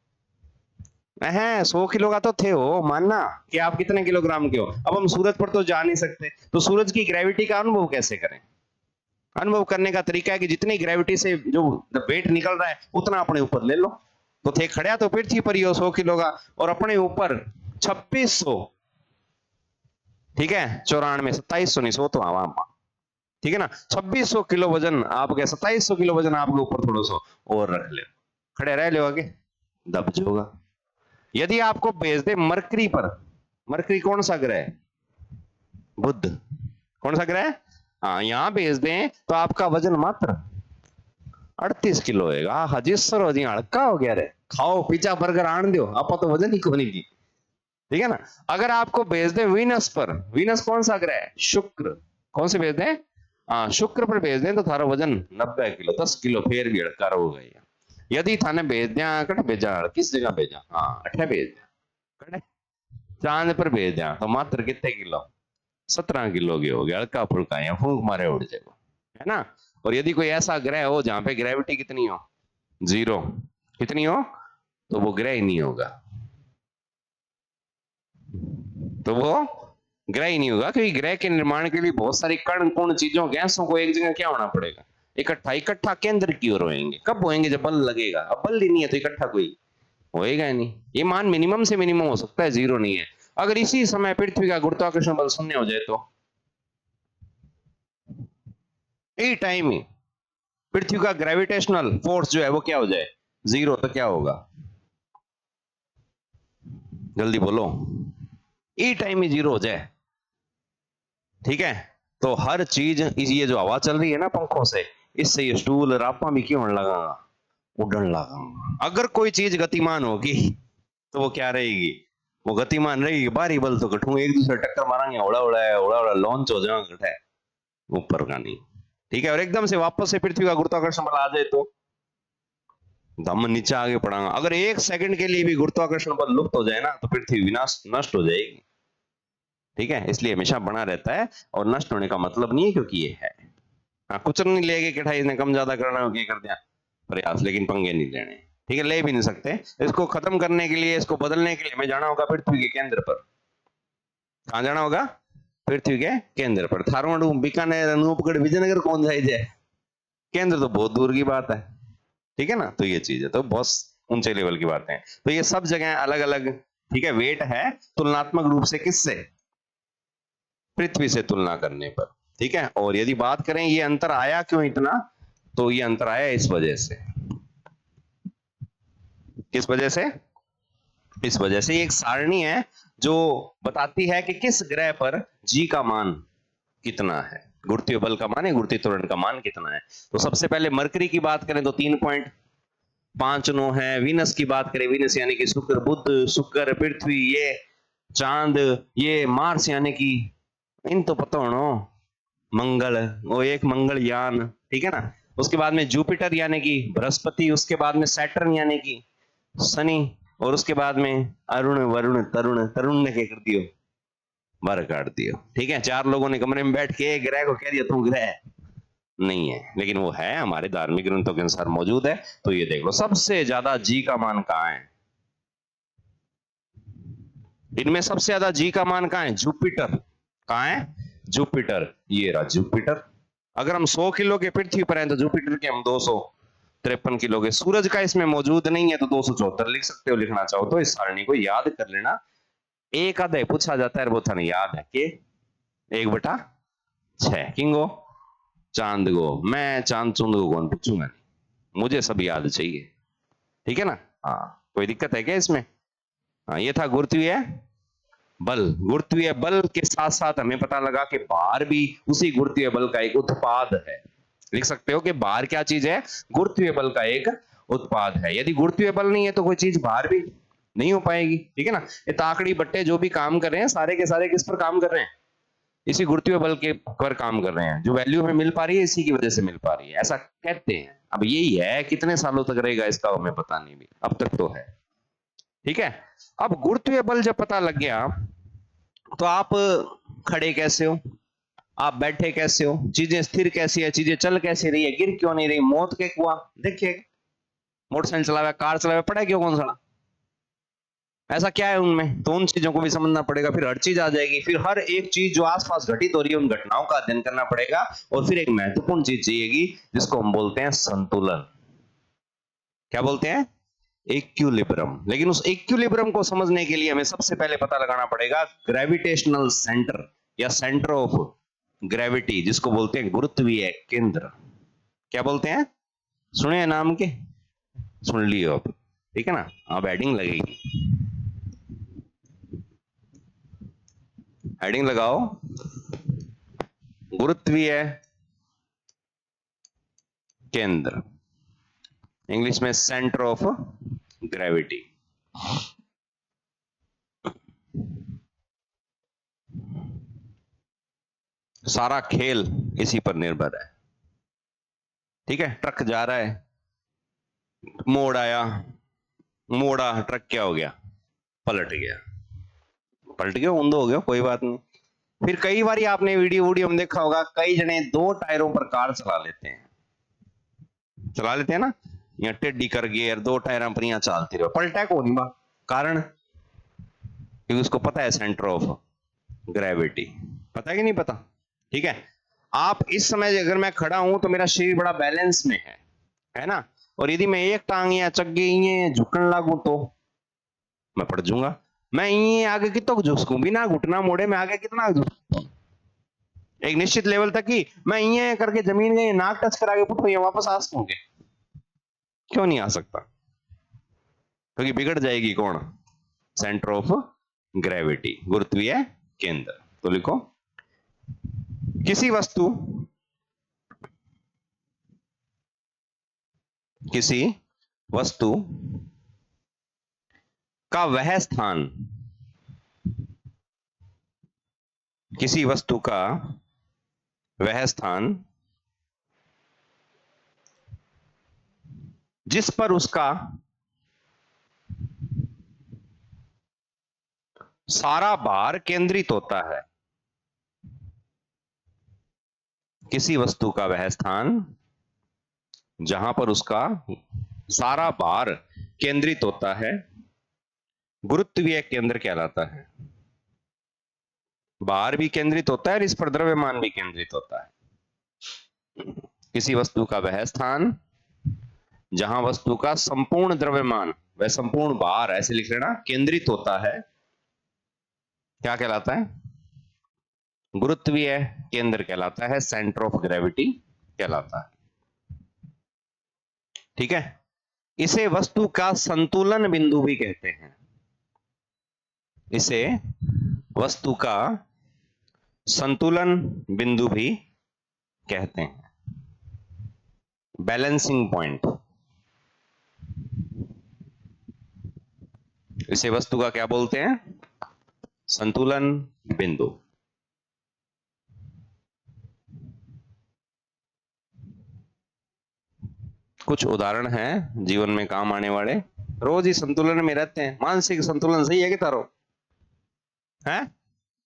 है 100 किलो का तो थे हो, मानना कि आप कितने किलोग्राम के हो, अब हम सूरज पर तो जा नहीं सकते, तो सूरज की ग्रेविटी का अनुभव कैसे करें, अनुभव करने का तरीका है कि जितनी ग्रेविटी से जो वेट निकल रहा है उतना अपने ऊपर ले लो, तो थे खड़ा तो पृथ्वी पर ही हो 100 किलो का, और अपने ऊपर 2600, ठीक है, 94, 2700 नहीं, 100 तो हवा, ठीक है ना, 2600 किलो वजन आपके, 2700 किलो वजन आपके ऊपर थोड़ा सा और रख ले, खड़े रह लो, आगे दब जाओगा। यदि आपको भेज दे मरकरी पर, मरकरी कौन सा ग्रह है, बुध, कौन सा ग्रह है, हाँ, यहां भेज दें तो आपका वजन मात्र 38 किलो होगा, हजिस्सर हो जी, हल्का हो गया रे, खाओ पिज्जा बर्गर आन दो, आप तो वजन ही कोनी की, ठीक है ना। अगर आपको भेज दे वीनस पर, वीनस कौन सा ग्रह है, शुक्र, कौन से भेज दें, हाँ शुक्र पर भेज दें तो थारा वजन 90 किलो, 10 किलो फिर भी हड़का रहोगा। यदि थाने भेज दिया, कट भेजा, किस जगह भेजा, हाँ अठे भेज दिया, कट चांद पर भेज दिया, तो मात्र कितने किलो, 17 किलो की हो गया, हल्का फुल्का, या फूंक मारे उड़ जाएगा, है ना। और यदि कोई ऐसा ग्रह हो जहां पे ग्रेविटी कितनी हो, 0, कितनी हो, तो वो ग्रह ही नहीं होगा, तो वो ग्रह ही नहीं होगा, क्योंकि ग्रह के निर्माण के लिए बहुत सारी कण पूर्ण चीजों गैसों को एक जगह क्या होना पड़ेगा, इकट्ठा इकट्ठा केंद्र की ओर होएंगे। कब होएंगे, जब बल लगेगा। अब बल ही नहीं है तो इकट्ठा कोई होएगा ही नहीं। ये मान मिनिमम से मिनिमम हो सकता है, जीरो नहीं है। अगर इसी समय पृथ्वी का गुरुत्वाकर्षण बल शून्य हो जाए तो यही टाइम ही पृथ्वी का ग्रेविटेशनल फोर्स जो है वो क्या हो जाए, जीरो, तो क्या होगा, जल्दी बोलो, ई टाइम ही जीरो हो जाए। ठीक है, तो हर चीज, ये जो हवा चल रही है ना पंखों से, इससे ये स्टूल रापा भी क्यों होने लगा, उड़न लगा। अगर कोई चीज गतिमान होगी तो वो क्या रहेगी, वो गतिमान रहेगी। बारी बल तो कठू एक दूसरे टक्कर मारेंगे, उड़ा उड़ा लॉन्च हो जाएगा कठे ऊपर का नहीं। ठीक है, और एकदम से वापस से पृथ्वी का गुरुत्वाकर्षण बल आ जाए तो हम नीचे आगे पड़ांगा। अगर एक सेकंड के लिए भी गुरुत्वाकर्षण बल लुप्त हो जाए ना तो पृथ्वी विनाश नष्ट हो जाएगी। ठीक है, इसलिए हमेशा बना रहता है, और नष्ट होने का मतलब नहीं है, क्योंकि ये है। हाँ, कुछ नहीं लेके कि इसने कम ज्यादा करना हो, कर दिया प्रयास, लेकिन पंगे नहीं लेने। ठीक है, ले भी नहीं सकते। इसको खत्म करने के लिए, इसको बदलने के लिए हमें जाना होगा पृथ्वी के केंद्र पर। कहां जाना होगा, पृथ्वी के केंद्र पर। थारवड़, बीकानेर, अनूपगढ़, विजयनगर कौन जाए, केंद्र तो बहुत दूर की बात है। ठीक है ना, तो ये चीज है, तो बहुत ऊंचे लेवल की बातें हैं। तो ये सब जगह अलग अलग, ठीक है, वेट है तुलनात्मक रूप से किससे, पृथ्वी से तुलना करने पर। ठीक है, और यदि बात करें ये अंतर आया क्यों इतना, तो ये अंतर आया इस वजह से। किस वजह से, इस वजह से। एक सारणी है जो बताती है कि किस ग्रह पर जी का मान कितना है, गुरुत्वीय बल का मान है, गुरुत्वीय त्वरण का मान कितना है। तो सबसे पहले मरकरी की बात करें तो 3.59 है। वीनस की बात करें, वीनस यानी कि शुक्र, बुध, शुक्र, पृथ्वी, ये चांद, ये मार्स यानी कि इन तो पता होना, मंगल, वो एक मंगलयान। ठीक है ना, उसके बाद में जुपिटर यानी कि बृहस्पति, उसके बाद में सैटर्न यानी कि शनि, और उसके बाद में अरुण, वरुण, तरुण, तरुण ने क्या कर दियो, बार काट दियो। ठीक है, चार लोगों ने कमरे में बैठ के एक ग्रह को कह दिया तू ग्रह नहीं है, लेकिन वो है, हमारे धार्मिक ग्रंथों के अनुसार मौजूद है। तो ये देख लो, सबसे ज्यादा जी का मान कहाँ है, इनमें सबसे ज्यादा जी का मान कहाँ है, जुपिटर। कहाँ है, जुपिटर, ये रहा जुपिटर। अगर हम 100 किलो के पृथ्वी पर हैं तो जुपिटर के हम 253 किलो के। सूरज का इसमें मौजूद नहीं है तो 274 लिख सकते हो, लिखना चाहो तो। इस सारणी को याद कर लेना। एक आधा पूछा जाता है, वो था नहीं याद है कि 1/6 किंगो चांद गो, मैं चांद चुंद को कौन पूछूंगा, नहीं, मुझे सब याद चाहिए। ठीक है ना, हाँ, कोई दिक्कत है क्या इसमें। हाँ, ये था गुरुत्वीय बल। गुरुत्वीय बल के साथ साथ हमें पता लगा कि भार भी उसी गुरुत्वीय बल का एक उत्पाद है। लिख सकते हो कि भार क्या चीज है, गुरुत्वीय बल का एक उत्पाद है। यदि गुरुत्वीय बल नहीं है तो कोई चीज भार भी नहीं हो पाएगी। ठीक है ना, ये ताकड़ी बट्टे जो भी काम कर रहे हैं, सारे के सारे किस पर काम कर रहे हैं, इसी गुरुत्वीय बल के पर काम कर रहे हैं। जो वैल्यू हमें मिल पा रही है इसी की वजह से मिल पा रही है, ऐसा कहते हैं। अब यही है, कितने सालों तक रहेगा इसका हमें पता नहीं, भी अब तक तो है। ठीक है, अब गुरुत्वीय बल जब पता लग गया तो आप खड़े कैसे हो, आप बैठे कैसे हो, चीजें स्थिर कैसी है, चीजें चल कैसे रही है, गिर क्यों नहीं रही, मौत के कुआं देखिए, मोटरसाइकिल चलावे, कार चलावे, पड़ा क्यों कौन सा, ऐसा क्या है उनमें, तो उन चीजों को भी समझना पड़ेगा। फिर हर चीज आ जाएगी, फिर हर एक चीज जो आसपास घटित हो रही है उन घटनाओं का अध्ययन करना पड़ेगा। और फिर एक महत्वपूर्ण चीज चाहिएगी जिसको हम बोलते हैं संतुलन। क्या बोलते हैं, इक्विलिब्रियम। लेकिन उस इक्विलिब्रियम को समझने के लिए हमें सबसे पहले पता लगाना पड़ेगा ग्रेविटेशनल सेंटर या सेंटर ऑफ ग्रेविटी, जिसको बोलते हैं गुरुत्वीय केंद्र। क्या बोलते हैं, सुने नाम के, सुन लियो अब। ठीक है ना, अब हेडिंग लगेगी, हेडिंग लगाओ, गुरुत्वीय केंद्र, इंग्लिश में सेंटर ऑफ ग्रेविटी। सारा खेल इसी पर निर्भर है। ठीक है, ट्रक जा रहा है, मोड़ आया, मोड़ा, ट्रक क्या हो गया, पलट गया, पलट गया, ऊंधो हो गया, कोई बात नहीं। फिर कई बार आपने वीडियो में देखा होगा, कई जने 2 टायरों पर कार चला लेते हैं ना, या टेढ़ी कर गियर 2 टायर पर यहाँ चलती रहो, पलटा को नहीं, कारण क्योंकि उसको पता है सेंटर ऑफ ग्रेविटी। पता है कि नहीं पता? ठीक है, आप इस समय अगर मैं खड़ा हूं तो मेरा शरीर बड़ा बैलेंस में है ना, और यदि मैं एक टांग या चग्गे ये झुकन लागू तो मैं पड़ जाऊंगा। मैं ये आगे कितना झुकूं, बिना घुटना मोड़े मैं आगे कितना झुकूं, एक निश्चित लेवल तक ही मैं ये करके जमीन में नाक टच करा के पुट वापस आ सकूंगे? क्यों नहीं आ सकता? क्योंकि बिगड़ जाएगी कौन? सेंटर ऑफ ग्रेविटी, गुरुत्वीय केंद्र। तो लिखो, किसी वस्तु का वह स्थान, किसी वस्तु का वह स्थान जिस पर उसका सारा भार केंद्रित होता है, किसी वस्तु का वह स्थान जहां पर उसका सारा भार केंद्रित होता है, गुरुत्वीय केंद्र कहलाता है। भार भी केंद्रित होता है और इस पर द्रव्यमान भी केंद्रित होता है। किसी वस्तु का वह स्थान जहां वस्तु का संपूर्ण द्रव्यमान, वह संपूर्ण भार, ऐसे लिख लेना, केंद्रित होता है, क्या कहलाता है? गुरुत्वीय केंद्र कहलाता है, सेंटर ऑफ ग्रेविटी कहलाता है। ठीक है, इसे वस्तु का संतुलन बिंदु भी कहते हैं। इसे वस्तु का संतुलन बिंदु भी कहते हैं, बैलेंसिंग पॉइंट। इसे वस्तु का क्या बोलते हैं? संतुलन बिंदु। कुछ उदाहरण हैं जीवन में काम आने वाले, रोज ही संतुलन में रहते हैं। मानसिक संतुलन सही है कि तारो है?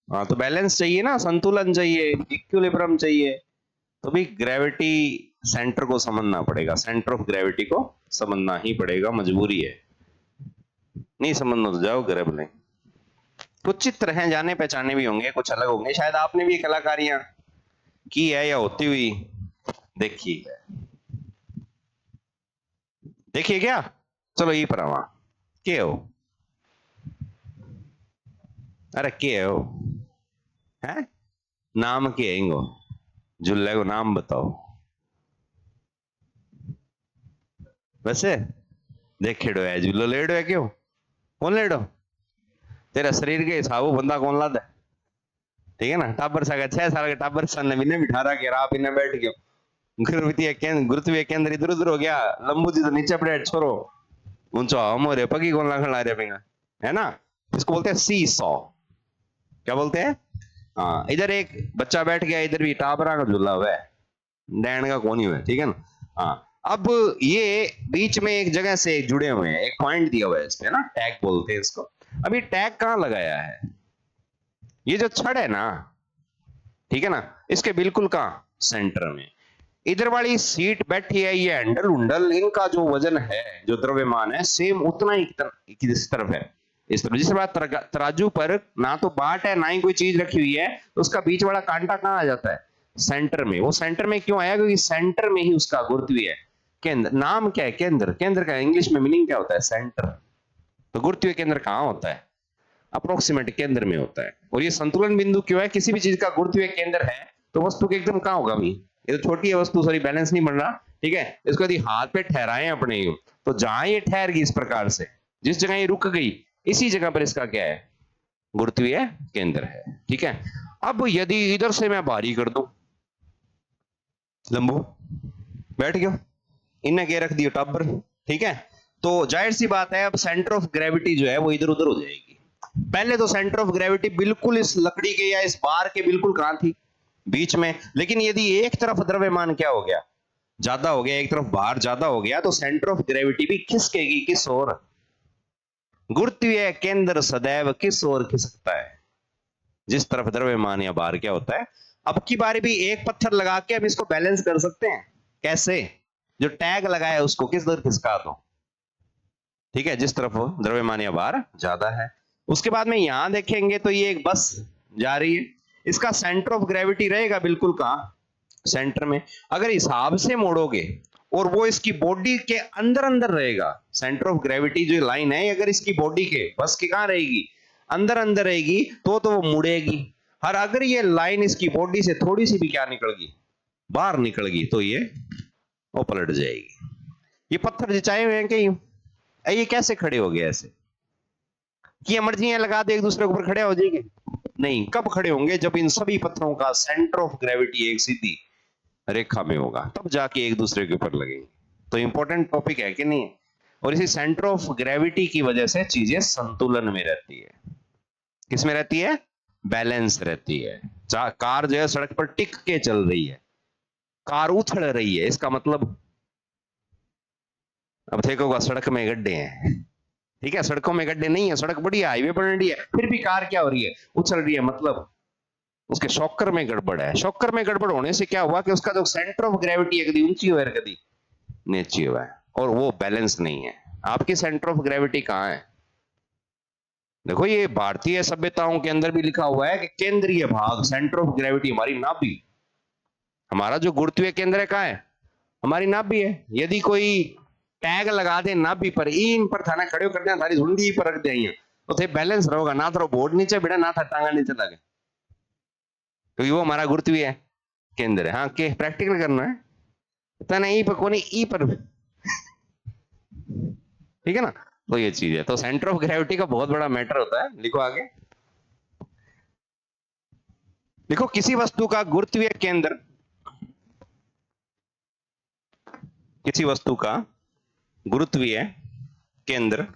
हाँ, तो बैलेंस चाहिए ना, संतुलन चाहिए, इक्विलिब्रियम चाहिए, तो भी ग्रेविटी सेंटर को समझना पड़ेगा, सेंटर ऑफ ग्रेविटी को समझना ही पड़ेगा, मजबूरी है। नहीं समझना तो जाओ घर अपने। कुछ चित्र हैं जाने पहचाने भी होंगे, कुछ अलग होंगे, शायद आपने भी कलाकारियां की है या होती हुई देखी है। देखिए क्या, चलो ये परावा के हो, अरे के हो है, नाम के है इनको, जुल्ले को नाम बताओ वैसे। देखेड़ो है झूलो लेड़ो है, क्यों कौन लेड़ो? तेरा शरीर के हिसाब बंदा कौन लाद है? ठीक है ना, टाबर सा 6 साल के टाबर सन ने बिना बिठा रहा के आप इन्हें बैठ गयो, गुरुत्वीय केंद्र इधर उधर हो गया, लंबू जी तो नीचे पड़े छोरो, ऊंचा हम हो रहे पगी कौन लाखन ला रहे पिंगा, है ना? इसको बोलते हैं सी सॉ। क्या बोलते हैं? हाँ, इधर एक बच्चा बैठ गया, इधर भी टाबरा का झूला हुआ है, डैन का कौन ही हुआ है, ठीक है ना? हाँ, अब ये बीच में एक जगह से जुड़े हुए हैं, एक पॉइंट दिया हुआ है इस पे ना, टैग बोलते हैं इसको। अब ये टैग कहां लगाया है? ये जो छड़ है ना, ठीक है ना, इसके बिल्कुल कहां? सेंटर में। इधर वाली सीट बैठी है, ये हैंडल उंडल, इनका जो वजन है, जो द्रव्यमान है, सेम उतना ही इस तरफ है, इस तरफ। जिस तरह तराजू पर ना तो बाट है ना ही कोई चीज रखी हुई है, तो उसका बीच वाला कांटा कहां आ जाता है? सेंटर में। वो सेंटर में क्यों आया? क्योंकि सेंटर में ही उसका गुरुत्वीय केंद्र। नाम क्या है? केंद्र। केंद्र का इंग्लिश में मीनिंग क्या होता है? सेंटर। तो गुरुत्वीय केंद्र कहां होता है? अप्रोक्सीमेट केंद्र में होता है। और ये संतुलन बिंदु क्यों है? किसी भी चीज का गुरुत्वीय केंद्र है तो वस्तु के एकदम कहां होगा? भी ये तो छोटी है वस्तु, सॉरी बैलेंस नहीं बन रहा, ठीक है। इसको यदि हाथ पे ठहराएं अपने, तो जहां ये ठहर गई इस प्रकार से, जिस जगह ये रुक गई, इसी जगह पर इसका क्या है? गुरुत्वीय केंद्र है, ठीक है। अब यदि इधर से मैं भारी कर दूं, लंबू बैठ गया, इन्हें के रख दियो टाबर, ठीक है, तो जाहिर सी बात है अब सेंटर ऑफ ग्रेविटी जो है वो इधर उधर हो जाएगी। पहले तो सेंटर ऑफ ग्रेविटी बिल्कुल इस लकड़ी के या इस बार के बिल्कुल कहां थी? बीच में। लेकिन यदि एक तरफ द्रव्यमान क्या हो गया? ज्यादा हो गया, एक तरफ भार ज्यादा हो गया, तो सेंटर ऑफ ग्रेविटी भी खिसकेगी किस ओर? गुरुत्वीय केंद्र सदैव किस ओर खिसकता है? जिस तरफ द्रव्यमान या भार क्या होता है। अब की बारी भी एक पत्थर लगा के हम इसको बैलेंस कर सकते हैं। कैसे? जो टैग लगाया है उसको किस तरफ खिसका दो, ठीक है, जिस तरफ द्रव्यमान या भार ज्यादा है। उसके बाद में यहां देखेंगे तो ये एक बस जा रही है। इसका सेंटर ऑफ ग्रेविटी रहेगा बिल्कुल कहां, सेंटर में। अगर हिसाब से मोड़ोगे और वो इसकी बॉडी के अंदर अंदर रहेगा, सेंटर ऑफ ग्रेविटी जो लाइन है अगर इसकी बॉडी के बस के कहां रहेगी, अंदर अंदर रहेगी, तो वो मुड़ेगी। और अगर ये लाइन इसकी बॉडी से थोड़ी सी भी क्या निकल गई, बाहर निकल गई, तो ये वो पलट जाएगी। ये पत्थर जचाए हुए हैं कि ये कैसे खड़े हो गए ऐसे कि मर्जियां लगा दे एक दूसरे के ऊपर खड़े हो जाएंगे? नहीं, कब खड़े होंगे, जब इन सभी पत्थरों का सेंटर ऑफ ग्रेविटी एक सीधी रेखा में होगा, तब जाके एक दूसरे के ऊपर लगेंगे। तो इंपॉर्टेंट टॉपिक है कि नहीं है? और इसी सेंटर ऑफ ग्रेविटी की वजह से चीजें संतुलन में रहती है। किस में रहती है? बैलेंस रहती है। कार जो है सड़क पर टिक के चल रही है, कार उछल रही है, इसका मतलब अब देखोगा सड़क में गड्ढे हैं, ठीक है, सड़कों में गड्ढे नहीं है, सड़क बड़ी हाईवे बन रही है, फिर भी कार क्या हो रही है, उछल रही है, मतलब उसके शॉकर में गड़बड़ है। शॉकर में गड़बड़ होने से क्या हुआ कि उसका जो सेंटर ऑफ ग्रेविटी है कभी ऊंची हुआ है कभी नीची हुआ है, और वो बैलेंस नहीं है। आपकी सेंटर ऑफ ग्रेविटी कहां है? देखो ये भारतीय सभ्यताओं के अंदर भी लिखा हुआ है कि केंद्रीय भाग, सेंटर ऑफ ग्रेविटी हमारी नाभि, हमारा जो गुरुत्वीय केंद्र है कहां है, हमारी नाभि है। यदि कोई टैग लगा दे नाभि पर, इन पर थाना खड़े कर देना, थारी झुंडी पर रख देंगे, तो थे बैलेंस रहोगा, ना तो बोर्ड नीचे बिना, ना था टांगा नीचे लगे, क्योंकि वो हमारा गुरुत्वीय केंद्र है। हाँ, के प्रैक्टिकल करना है, पता नहीं पर कोनी ई पर, ठीक है ना। तो ये चीज है, तो सेंटर ऑफ ग्रेविटी का बहुत बड़ा मैटर होता है। लिखो आगे, देखो किसी वस्तु का गुरुत्वीय केंद्र, किसी वस्तु का गुरुत्वीय केंद्र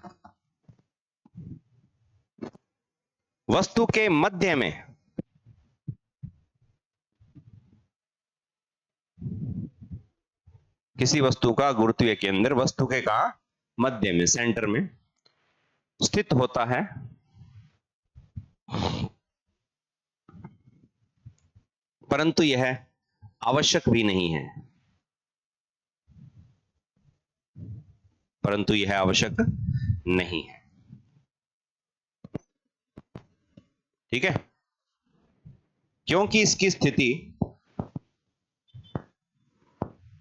वस्तु के मध्य में, किसी वस्तु का गुरुत्वीय केंद्र वस्तु के कहा, मध्य में, सेंटर में स्थित होता है, परंतु यह आवश्यक भी नहीं है, परंतु यह आवश्यक नहीं है, ठीक है। क्योंकि इसकी स्थिति,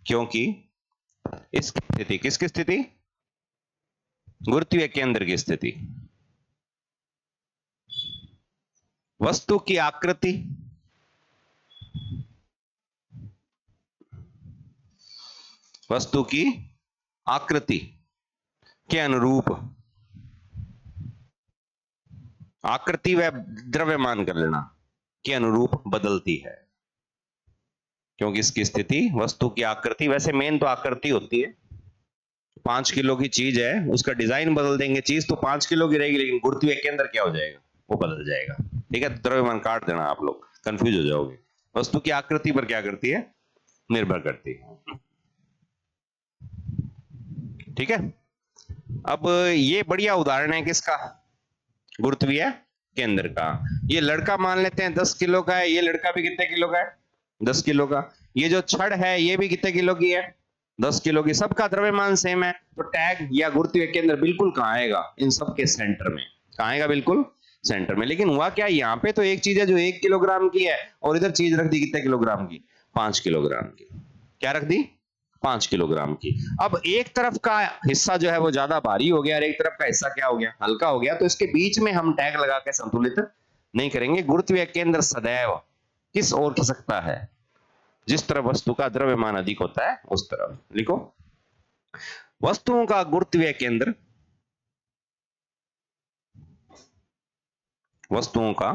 क्योंकि इसकी स्थिति, किसकी स्थिति, गुरुत्वीय केंद्र की स्थिति, वस्तु की आकृति, वस्तु की आकृति के अनुरूप, आकृति व द्रव्यमान कर लेना, के अनुरूप बदलती है। क्योंकि इसकी स्थिति, वस्तु की आकृति, वैसे मेन तो आकृति होती है, 5 किलो की चीज है, उसका डिजाइन बदल देंगे, चीज तो 5 किलो की रहेगी, लेकिन गुरुत्वीय केंद्र क्या हो जाएगा, वो बदल जाएगा, ठीक है। द्रव्यमान काट देना, आप लोग कंफ्यूज हो जाओगे। वस्तु की आकृति पर क्या करती है, निर्भर करती है, ठीक है। अब ये बढ़िया उदाहरण है किसका, गुरुत्वीय केंद्र का। ये लड़का मान लेते हैं 10 किलो का है, ये लड़का भी कितने किलो का है, 10 किलो का। ये जो छड़ है ये भी कितने किलो की है, 10 किलो की। सबका द्रव्यमान सेम है, तो टैग या गुरुत्वीय केंद्र बिल्कुल कहां आएगा, इन सब के सेंटर में। कहां आएगा, बिल्कुल सेंटर में। लेकिन हुआ क्या, यहाँ पे तो एक चीज है जो 1 किलोग्राम की है, और इधर चीज रख दी कितने किलोग्राम की, 5 किलोग्राम की। क्या रख दी, 5 किलोग्राम की। अब एक तरफ का हिस्सा जो है वो ज्यादा भारी हो गया, और एक तरफ का हिस्सा क्या हो गया, हल्का हो गया, तो इसके बीच में हम टैग लगा के संतुलित नहीं करेंगे। गुरुत्वीय केंद्र सदैव किस ओर खिसकता है, जिस तरफ वस्तु का द्रव्यमान अधिक होता है उस तरफ। लिखो, वस्तुओं का गुरुत्वीय केंद्र, वस्तुओं का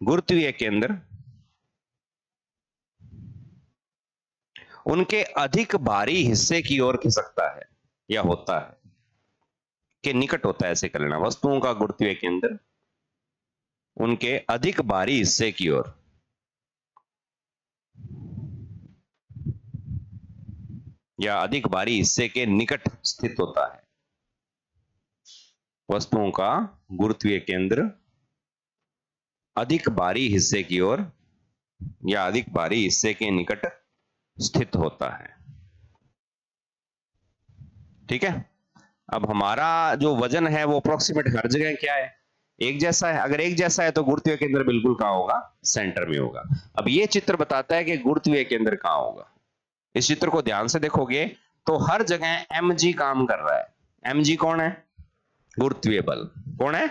गुरुत्वीय केंद्र उनके अधिक भारी हिस्से की ओर खिसकता है, या होता है, के निकट होता है, ऐसे कर लेना। वस्तुओं का गुरुत्वीय केंद्र उनके अधिक भारी हिस्से की ओर, या अधिक भारी हिस्से के निकट स्थित होता है। वस्तुओं का गुरुत्वीय केंद्र अधिक भारी हिस्से की ओर या अधिक भारी हिस्से के निकट स्थित होता है, ठीक है। अब हमारा जो वजन है वो अप्रोक्सीमेट हर जगह क्या है, एक जैसा है, अगर एक जैसा है तो गुरुत्वीय केंद्र बिल्कुल कहां होगा, सेंटर में होगा। अब ये चित्र बताता है कि गुरुत्वीय केंद्र कहां होगा। इस चित्र को ध्यान से देखोगे तो हर जगह mg काम कर रहा है। mg कौन है, गुरुत्वीय बल। कौन है,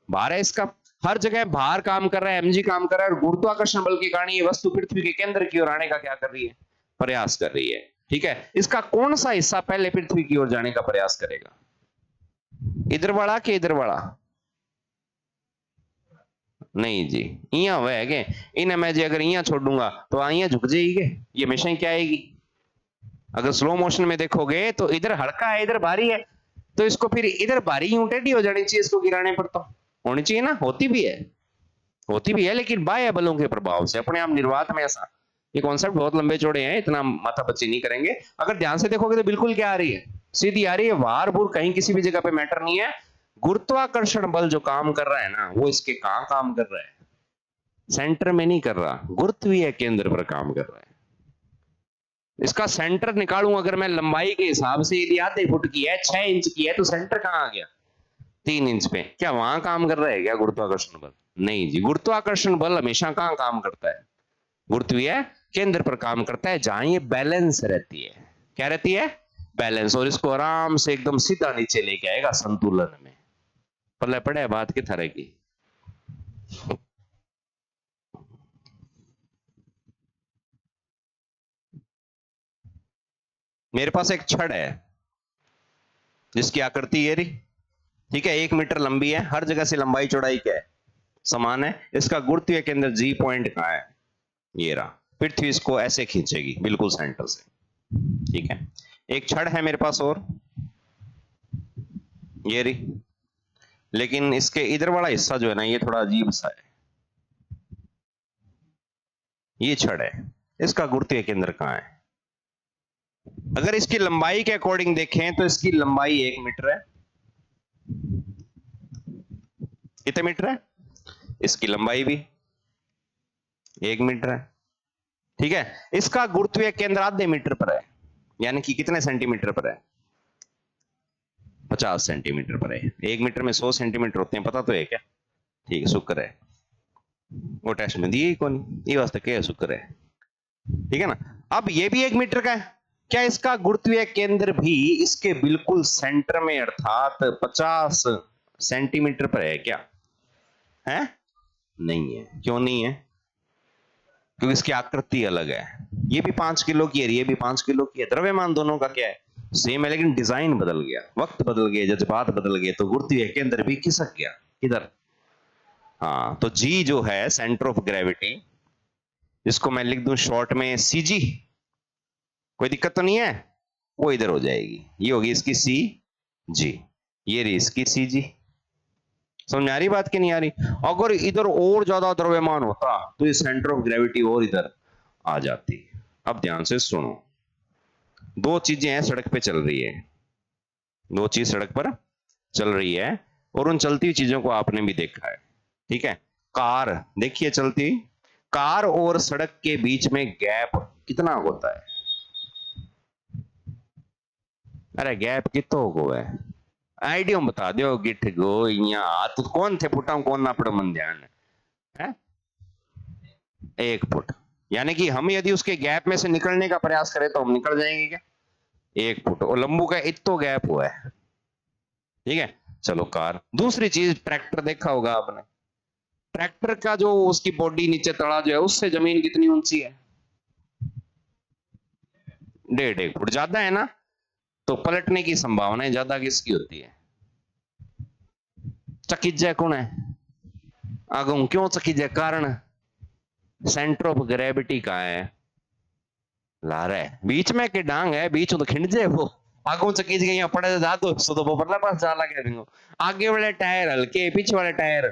भार है इसका। हर जगह भार काम कर रहा है, mg काम कर रहा है, और गुरुत्वाकर्षण बल के कारण ये वस्तु पृथ्वी के केंद्र की ओर आने का क्या कर रही है, प्रयास कर रही है। ठीक है, इसका कौन सा हिस्सा पहले पृथ्वी की ओर जाने का प्रयास करेगा, इधर वाला कि इधर वाला? नहीं जी, इया हुआ है कि इन्हें मैं जी अगर इया छोड़ूंगा तो आइया झुक जाएगी, ये हमेशा ही क्या आएगी। अगर स्लो मोशन में देखोगे तो इधर हल्का है, इधर भारी है, तो इसको फिर इधर भारी यूं टेढ़ी हो जानी चाहिए, इसको गिराने पर तो होनी चाहिए ना, होती भी है, होती भी है, लेकिन बाह्य बलों के प्रभाव से, अपने आप निर्वात में ऐसा। ये कॉन्सेप्ट बहुत लंबे चौड़े हैं, इतना माथापच्ची नहीं करेंगे। अगर ध्यान से देखोगे तो बिल्कुल क्या आ रही है, सीधी आ रही है। वार भूर कहीं किसी भी जगह पे मैटर नहीं है। गुरुत्वाकर्षण बल जो काम कर रहा है ना, वो इसके कहां काम कर रहा है, सेंटर में नहीं कर रहा, गुरुत्वीय केंद्र पर काम कर रहा है। इसका सेंटर निकालूं अगर मैं लंबाई के हिसाब से, यदि आधे फुट की है, 6 इंच की है, तो सेंटर कहां आ गया, 3 इंच पे। क्या वहां काम कर रहा है क्या गुरुत्वाकर्षण बल? नहीं जी, गुरुत्वाकर्षण बल हमेशा कहां काम करता है, गुरुत्वीय केंद्र पर काम करता है, जहां ये बैलेंस रहती है। क्या रहती है, बैलेंस। और इसको आराम से एकदम सीधा नीचे लेके आएगा संतुलन में। पल्ले पड़े बात की तरह की। मेरे पास एक छड़ है जिसकी आकृति ये रही, ठीक है, 1 मीटर लंबी है, हर जगह से लंबाई चौड़ाई क्या है, समान है। इसका गुरुत्वीय केंद्र जी पॉइंट कहां है, ये रहा। पृथ्वी इसको ऐसे खींचेगी बिल्कुल सेंटर से, ठीक है। एक छड़ है मेरे पास और ये रही, लेकिन इसके इधर वाला हिस्सा जो है ना, ये थोड़ा अजीब सा है। ये छड़ है, इसका गुरुत्वीय केंद्र कहां है? अगर इसकी लंबाई के अकॉर्डिंग देखें तो इसकी लंबाई 1 मीटर है। कितने मीटर है, इसकी लंबाई भी 1 मीटर है, ठीक है। इसका गुरुत्वीय केंद्र आधे मीटर पर है, यानी कि कितने सेंटीमीटर पर है, 50 सेंटीमीटर पर है। 1 मीटर में 100 सेंटीमीटर होते हैं, पता तो है क्या? ठीक है, शुक्र है, वो टेस्ट में दिए कौन, ये वास्ते क्या शुक्र है, ठीक है ना। अब ये भी 1 मीटर का है, क्या इसका गुरुत्वीय केंद्र भी इसके बिल्कुल सेंटर में, अर्थात 50 सेंटीमीटर पर है क्या? है, नहीं है। क्यों नहीं है? क्योंकि इसकी आकृति अलग है। ये भी 5 किलो की है, ये भी 5 किलो की है, द्रव्यमान दोनों का क्या है, सेम है, लेकिन डिजाइन बदल गया, वक्त बदल गया, जज्बात बदल गए, तो गुरुत्वीय केंद्र भी खिसक गया इधर। हाँ, तो जी जो है सेंटर ऑफ ग्रेविटी, जिसको मैं लिख दूं शॉर्ट में सीजी, कोई दिक्कत तो नहीं है, वो इधर हो जाएगी, ये होगी इसकी सी जी, ये रही इसकी सी जी। समझ आ रही बात की नहीं आ रही? अगर इधर और ज्यादा द्रव्यमान होता तो ये सेंटर ऑफ ग्रेविटी और इधर आ जाती। अब ध्यान से सुनो, दो चीजें हैं सड़क पे चल रही है, दो चीज सड़क पर चल रही है, और उन चलती हुई चीजों को आपने भी देखा है, ठीक है। कार देखिए चलती, कार और सड़क के बीच में गैप कितना होता है? अरे गैप कितो को है, आइडिया बता दो गिठ गो, हाथ कौन थे फुटा कौन ना पड़ो मन ध्यान है, 1 फुट। यानी कि हम यदि उसके गैप में से निकलने का प्रयास करें तो हम निकल जाएंगे क्या, 1 फुट। और लंबू का इतो गैप हुआ है, ठीक है। चलो कार। दूसरी चीज ट्रैक्टर देखा होगा आपने, ट्रैक्टर का जो उसकी बॉडी नीचे तड़ा जो है, उससे जमीन कितनी ऊंची है, 1.5 1 फुट। ज्यादा है ना, तो पलटने की संभावना ज्यादा किसकी होती है, चकित कौन है, आगू क्यों चकित, कारण सेंटर ऑफ ग्रेविटी कहां है, ला रहा है बीच में के डांग है, बीच तो खिंड जाए वो, आगू चकीज गई पड़े जा दो तो वो परला पास जा लगे देंगे। आगे वाले टायर हल्के, पीछे वाले टायर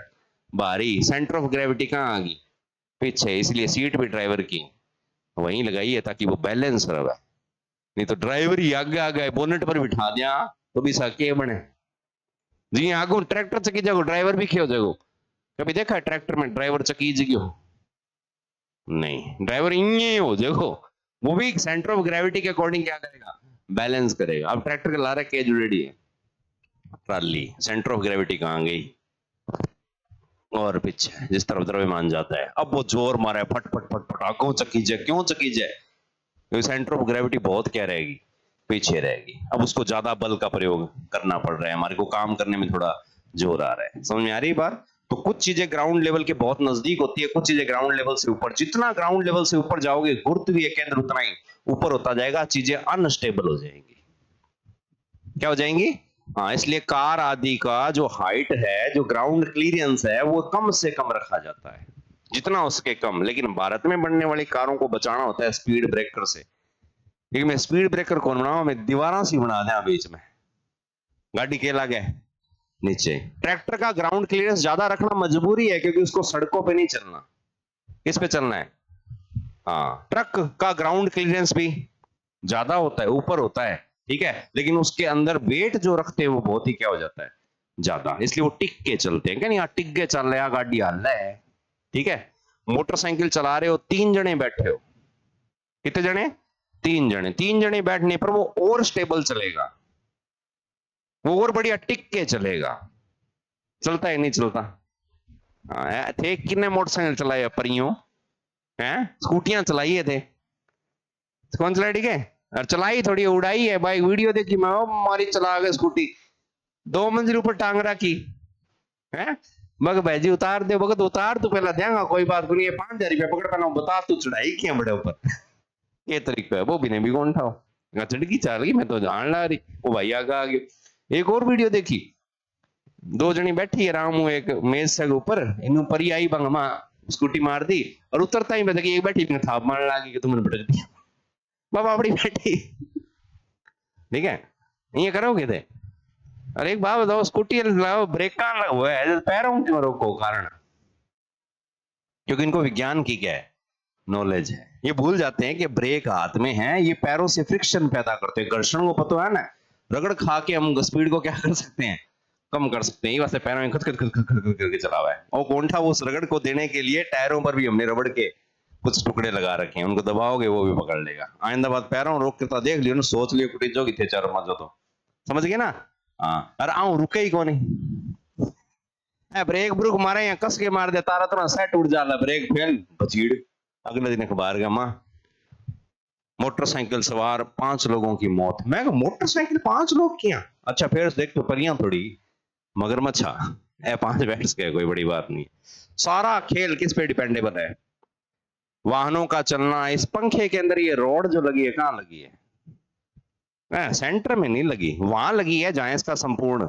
भारी, सेंटर ऑफ ग्रेविटी कहां आ गई, पीछे। इसलिए सीट भी ड्राइवर की वहीं लगाई है ताकि वो बैलेंस रहे, नहीं तो ड्राइवर ही आगे आ गए बोनेट पर बिठा दिया तो भी सके बने जी। आगू ट्रैक्टर चकी जाओ, ड्राइवर भी क्यों जाओ, कभी देखा है ट्रैक्टर में ड्राइवर चकीज क्यों, नहीं, ड्राइवर इंगे हो देखो, वो भी सेंटर ऑफ ग्रेविटी के अकॉर्डिंग क्या करेगा, बैलेंस करेगा। अब ट्रैक्टर के ला रहा है जुड़ेडी है ट्राली, सेंटर ऑफ ग्रेविटी कहां गई, और पीछे जिस तरफ द्रव्यमान जाता है। अब वो जोर मारे फट फट फट फट, आगो चकी जाए, क्यों चकी जाए? क्योंकि सेंटर ऑफ ग्रेविटी बहुत क्या रहेगी, पीछे रहेगी। अब उसको ज्यादा बल का प्रयोग करना पड़ रहा है, हमारे को काम करने में थोड़ा जोर आ रहा है। समझ में आ रही बात? तो कुछ चीजें ग्राउंड लेवल के बहुत नजदीक होती है, कुछ चीजें ग्राउंड लेवल से ऊपर। जितना ग्राउंड लेवल से ऊपर जाओगे, गुरुत्वीय केंद्र उतना ही ऊपर होता जाएगा, चीजें अनस्टेबल हो जाएंगी। क्या हो जाएंगी? हाँ, इसलिए कार आदि का जो हाइट है, जो ग्राउंड क्लियरेंस है, वो कम से कम रखा जाता है, जितना उसके कम। लेकिन भारत में बनने वाली कारों को बचाना होता है स्पीड ब्रेकर से। लेकिन मैं स्पीड ब्रेकर कौन बनाऊं? मैं दीवारा सी बना दें बीच में, गाड़ी के लगे नीचे। ट्रैक्टर का ग्राउंड क्लियरेंस ज्यादा रखना मजबूरी है, क्योंकि उसको सड़कों पे नहीं चलना। किस पे चलना है? हाँ, ट्रक का ग्राउंड क्लियरेंस भी ज्यादा होता है, ऊपर होता है, ठीक है। लेकिन उसके अंदर वेट जो रखते हैं वो बहुत ही क्या हो जाता है, ज्यादा। इसलिए वो टिक के चलते हैं। क्या नहीं, टिक के चल रहे हैं, गाड़ी हाल है, ठीक है। मोटरसाइकिल चला रहे हो, 3 जने बैठे हो, कितने जने? 3 जने। 3 जने बैठने पर वो और स्टेबल चलेगा, वो और बढ़िया टिक के चलेगा। चलता है नहीं चलता? हाँ, थे कितने मोटरसाइकिल चलाए परियों, हैं स्कूटियां चलाई है थे, कौन चलाई? ठीक है, और चलाई थोड़ी उड़ाई है भाई। वीडियो देखी मैं, मारी चला गए स्कूटी, 2 मंजिल ऊपर टांग रखी है। मग भाई उतार दे भगत, उतार तू पहला देंगा, कोई बात नहीं है, 5,000 रुपया पकड़ पाना, बता तू चढ़ाई क्या बड़े ऊपर ये तरीका है। वो भी नहीं भी कौन उठाओ, चढ़की चल गई, मैं तो जान ला रही। वो भाई आगे एक और वीडियो देखी, 2 जनी बैठी है राम, एक मेज से ऊपर, इन परी आई बंगमा, स्कूटी मार दी, और उतरता ही मैं एक बैठी थाप मारने लगी कि तुमने भटक दिया। बाबा अपनी बैठी, ठीक है, ये करोगे थे। अरे एक बात बताओ, स्कूटी लगाओ, ब्रेक कहां हुआ है, पैरों क्यों रोको? कारण क्योंकि इनको विज्ञान की क्या है, नॉलेज है। ये भूल जाते हैं कि ब्रेक हाथ में है, ये पैरों से फ्रिक्शन पैदा करते हैं, घर्षण को पता है ना। रगड़ खा के हम स्पीड को क्या कर सकते हैं, कम कर सकते हैं। ये वास्ते पैरों में खच खच खच खच खच करके चला हुआ है। और कोंठा वो उस रगड़ को देने के लिए टायरों पर भी हमने रबड़ के कुछ टुकड़े लगा रखे हैं, उनको दबाओगे वो भी पकड़ लेगा। आइंदा बात पैरों रोक के तो देख लियो ना, सोच लियो कुटी जो कितने चार मजो तो समझ गए ना। हाँ, अरे आऊं रुके ही कौन है, ब्रेक ब्रुक मारे या कस के मार दे, तारा तुरंत सेट उड़ जाला, ब्रेक फेल बचीड़। अगले दिन अखबार का मां, मोटरसाइकिल सवार 5 लोगों की मौत। मैं मोटरसाइकिल 5 लोग किया? अच्छा फिर देख तो परियां थोड़ी मगरमच्छा ए, 5 बैठ गए, कोई बड़ी बात नहीं। सारा खेल किस पे डिपेंडेबल है? वाहनों का चलना। इस पंखे के अंदर ये रॉड जो लगी है, कहां लगी है? सेंटर में नहीं लगी, वहां लगी है जहां इसका संपूर्ण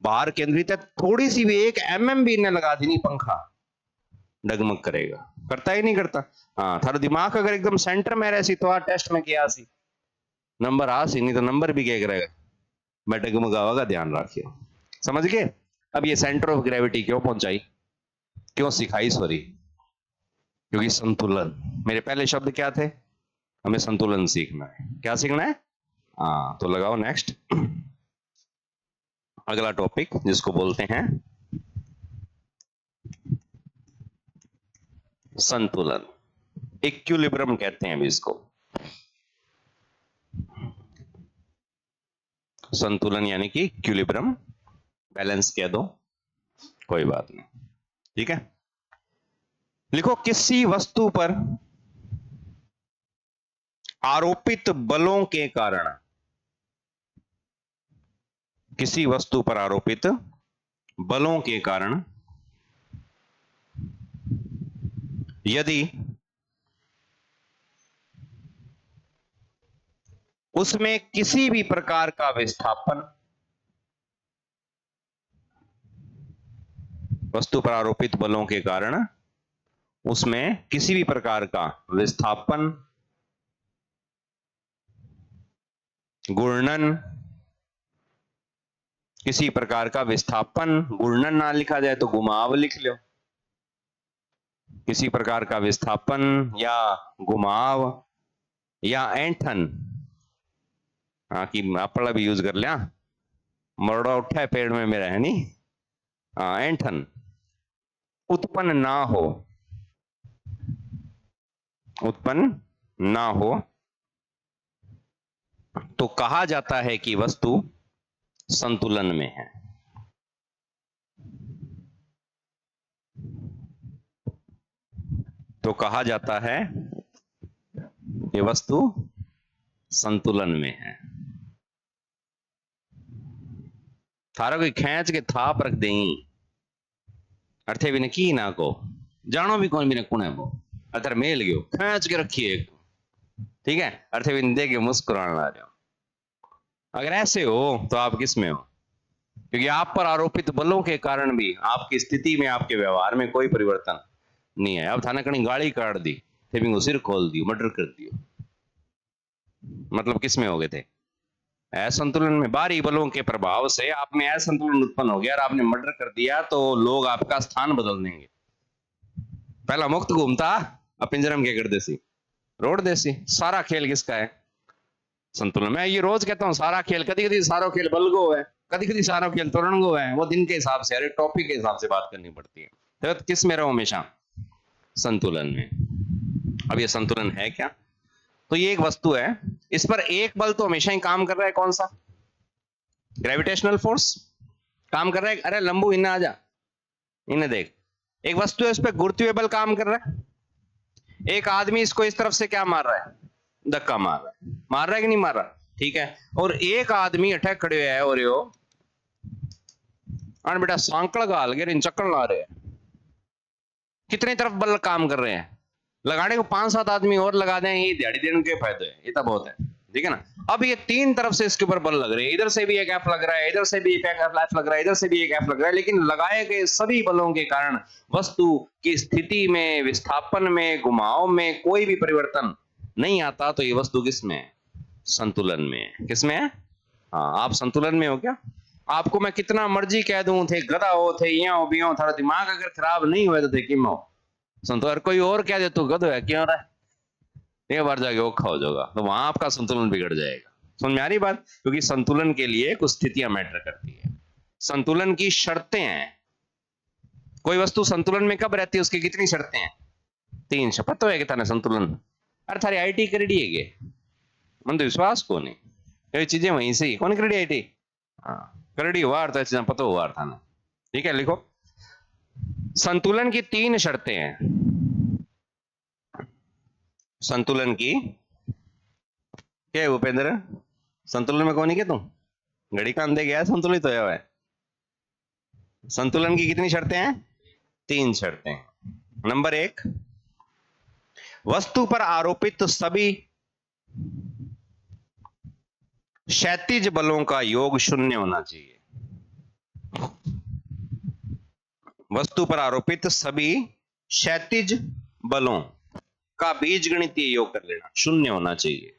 बाहर केंद्रित है। थोड़ी सी भी 1 mm भी इन्हें लगा दी नहीं, पंखा डगमग करेगा। करता ही नहीं करता। हाँ, थारा दिमाग अगर एकदम सेंटर में रहे तो आ टेस्ट में किया सी नंबर आ सी, नहीं तो नंबर भी क्या करेगा, मैं डगमगावा, ध्यान रखियो। समझ गए? अब ये सेंटर ऑफ ग्रेविटी क्यों पहुंचाई, क्यों सिखाई, सॉरी, क्योंकि संतुलन। मेरे पहले शब्द क्या थे? हमें संतुलन सीखना है। क्या सीखना है? हाँ, तो लगाओ नेक्स्ट, अगला टॉपिक जिसको बोलते हैं संतुलन। इक्विलिब्रियम कहते हैं अभी इसको। संतुलन यानी कि इक्विलिब्रियम, बैलेंस कह दो, कोई बात नहीं, ठीक है। लिखो, किसी वस्तु पर आरोपित बलों के कारण, किसी वस्तु पर आरोपित बलों के कारण यदि उसमें किसी भी प्रकार का विस्थापन, वस्तु पर आरोपित बलों के कारण उसमें किसी भी प्रकार का विस्थापन, घूर्णन, किसी प्रकार का विस्थापन, घूर्णन ना लिखा जाए तो घुमाव लिख लो, किसी प्रकार का विस्थापन या घुमाव या ऐंठन, हाँ कि अपड़ा भी यूज कर लिया, मरड़ा उठा है पेड़ में मेरा, है नहीं, हाँ ऐंठन उत्पन्न ना हो, उत्पन्न ना हो, तो कहा जाता है कि वस्तु संतुलन में है। तो कहा जाता है ये वस्तु संतुलन में है। थारा कोई खींच के थाप रख दें अर्थे भी ने की ना को जानो भी कौन भी ने कुने वो अगर मेल गयो खींच के रखिए, ठीक है, अर्थे भी दे के मुस्कुराने ला रहे हो। अगर ऐसे हो तो आप किस में हो? क्योंकि आप पर आरोपित बलों के कारण भी आपकी स्थिति में, आपके व्यवहार में कोई परिवर्तन नहीं है। अब थाने कहीं गाड़ी काट दी, थे भी सिर खोल दियो, मर्डर कर दियो, मतलब किस में हो गए थे? असंतुलन में। बाहरी बलों के प्रभाव से आप में असंतुलन उत्पन्न हो गया और आपने मर्डर कर दिया, तो लोग आपका स्थान बदल देंगे। पहला मुक्त घूमता, अब पिंजरे में क्या कर देसी, रोड देसी। सारा खेल किसका है? संतुलन। मैं ये रोज कहता हूँ सारा खेल, कभी कभी सारा खेल बलगो है, कभी कभी सारा खेल तोरणगो है, वो दिन के हिसाब से, हर टॉपिक के हिसाब से बात करनी पड़ती है। तो किस में रहो? हमेशा संतुलन में। अब ये संतुलन है क्या? तो ये एक वस्तु है, इस पर एक बल तो हमेशा ही काम कर रहा है। कौन सा? ग्रेविटेशनल फोर्स काम कर रहा है। अरे लंबू इन्हें आ जा, इन्हें देख, एक वस्तु है, उस पर गुरुत्वीय बल काम कर रहा है। एक आदमी इसको इस तरफ से क्या मार रहा है? धक्का मार रहा है। मार रहा है कि नहीं मार रहा? ठीक है। और एक आदमी अटैक खड़े है और यो बेटा सांकड़ गाल के इन चक्कर ला रहे हैं। कितनी तरफ बल काम कर रहे हैं? लगाने को 5-7 आदमी और लगा दें, ये दिहाड़ी देने के फायदे है, ये तो बहुत है, ठीक है ना। अब ये 3 तरफ से इसके ऊपर बल लग रहे हैं, इधर से भी एक एफ लग रहा है, इधर से भी एक एफ लग रहा है, इधर से भी एक एफ लग रहा है, लेकिन लगाए गए सभी बलों के कारण वस्तु की स्थिति में, विस्थापन में, घुमाव में कोई भी परिवर्तन नहीं आता। तो ये वस्तु किस में है? संतुलन में है। किस में है? हाँ, आप संतुलन में हो क्या? आपको मैं कितना मर्जी कह दूं थे गधा हो, थे यहाँ हो, भी हो, थारा दिमाग अगर खराब नहीं हुए तो थे किम हो संतुलन। कोई और कह दे तू गधो है, क्यों रहा है, एक बार जाके औखा हो जाएगा, तो वहां आपका संतुलन बिगड़ जाएगा। समझ में आ रही बात? क्योंकि संतुलन के लिए कुछ स्थितियां मैटर करती है, संतुलन की शर्तें हैं। कोई वस्तु संतुलन में कब रहती है, उसकी कितनी शर्तें हैं? 3 शपथ तो है कि थाने संतुलन। अरे थारी आईटी करेडी है गे, मन तो विश्वास को नहीं, ये चीजें वहीं से ही कौन करेडी आईटी, हाँ करेडी हुआ तो चीजें पता हुआ था ना, ठीक है। लिखो, संतुलन की 3 शर्तें हैं। संतुलन की क्या है भूपेंद्र? संतुलन में कौन है क्या तुम? घड़ी का अंधे गया, संतुलित होया हुआ है। संतुलन की कितनी शर्तें हैं? 3 शर्तें। नंबर 1, वस्तु पर आरोपित सभी क्षैतिज बलों का योग 0 होना चाहिए। वस्तु पर आरोपित सभी क्षैतिज बलों का बीजगणितीय योग कर लेना, 0 होना चाहिए।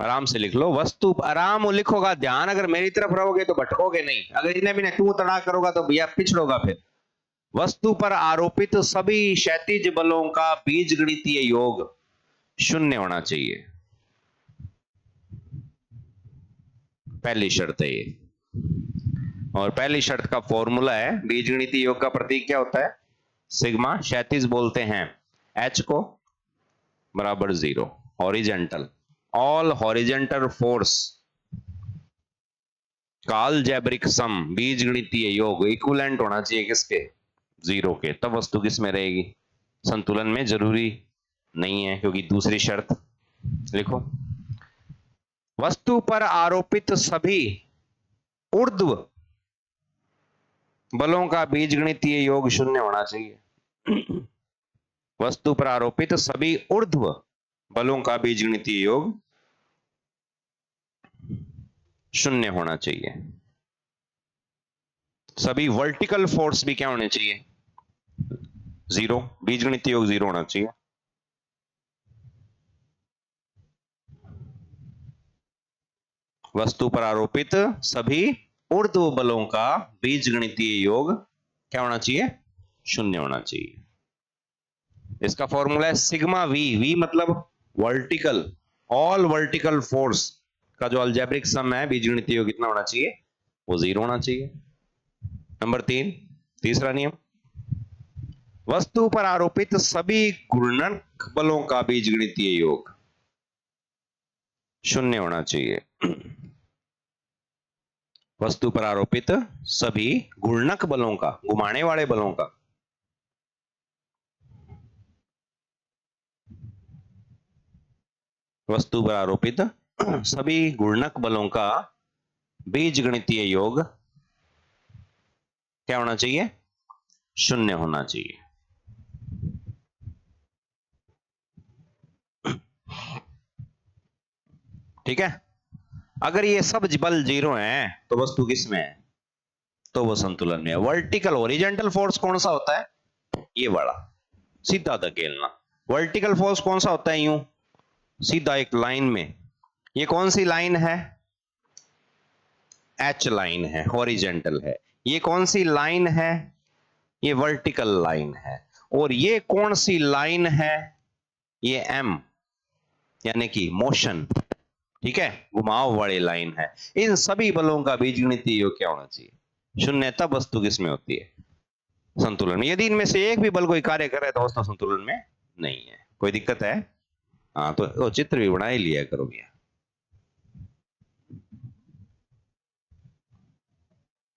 आराम से लिख लो, वस्तु आराम लिखोगा, ध्यान अगर मेरी तरफ रहोगे तो भटकोगे नहीं, अगर इन्हें भी तू तड़ा करोगा तो भैया पिछड़ोगा फिर। वस्तु पर आरोपित सभी क्षैतिज बलों का बीजगणितीय योग 0 होना चाहिए, पहली शर्त है ये। और पहली शर्त का फॉर्मूला है, बीजगणितीय योग का प्रतीक क्या होता है? सिग्मा। क्षैतिज बोलते हैं H को बराबर 0, हॉरिजेंटल, ऑल हॉरिजेंटल फोर्स का अलजेब्रिक सम, बीजगणितीय योग इक्विवेलेंट होना चाहिए किसके? 0 के। तब वस्तु किस में रहेगी? संतुलन में। जरूरी नहीं है, क्योंकि दूसरी शर्त लिखो, वस्तु पर आरोपित सभी ऊर्ध्व बलों का बीजगणितीय योग 0 होना चाहिए। वस्तु पर आरोपित सभी ऊर्ध्व बलों का बीजगणितीय योग 0 होना चाहिए। सभी वर्टिकल फोर्स भी क्या होने चाहिए? 0, बीजगणितीय योग 0 होना चाहिए। वस्तु पर आरोपित सभी ऊर्ध्व बलों का बीजगणितीय योग क्या होना चाहिए? 0 होना चाहिए। इसका फॉर्मूला है सिग्मा वी। वी मतलब वर्टिकल, ऑल वर्टिकल फोर्स का जो अलजेब्रिक सम है, बीजगणितीय योग कितना होना चाहिए? वो 0 होना चाहिए। नंबर 3, तीसरा नियम, वस्तु पर आरोपित सभी घूर्णक बलों का बीजगणितीय योग 0 होना चाहिए। वस्तु पर आरोपित सभी घूर्णक बलों का, घुमाने वाले बलों का वस्तु पर आरोपित सभी गुणक बलों का बीजगणितीय योग क्या होना चाहिए? शून्य होना चाहिए। ठीक है। अगर ये सब बल जीरो हैं तो वस्तु किस में है? तो वो संतुलन में है। वर्टिकल ओरिजेंटल फोर्स कौन सा होता है? ये वाला, सीधा धकेलना। वर्टिकल फोर्स कौन सा होता है? यूं सीधा एक लाइन में। ये कौन सी लाइन है? एच लाइन है, हॉरिजेंटल है। ये कौन सी लाइन है? ये वर्टिकल लाइन है। और ये कौन सी लाइन है? ये एम, यानी कि मोशन, ठीक है, घुमाव वाली लाइन है। इन सभी बलों का बीजगणितीय योग क्या होना चाहिए? शून्य। तब वस्तु किसमें होती है? संतुलन में। यदि इनमें से एक भी बल कोई कार्य कर रहा है तो वस्तु संतुलन में नहीं है। कोई दिक्कत है? हाँ, तो वो चित्र भी बना ही लिया करो भैया।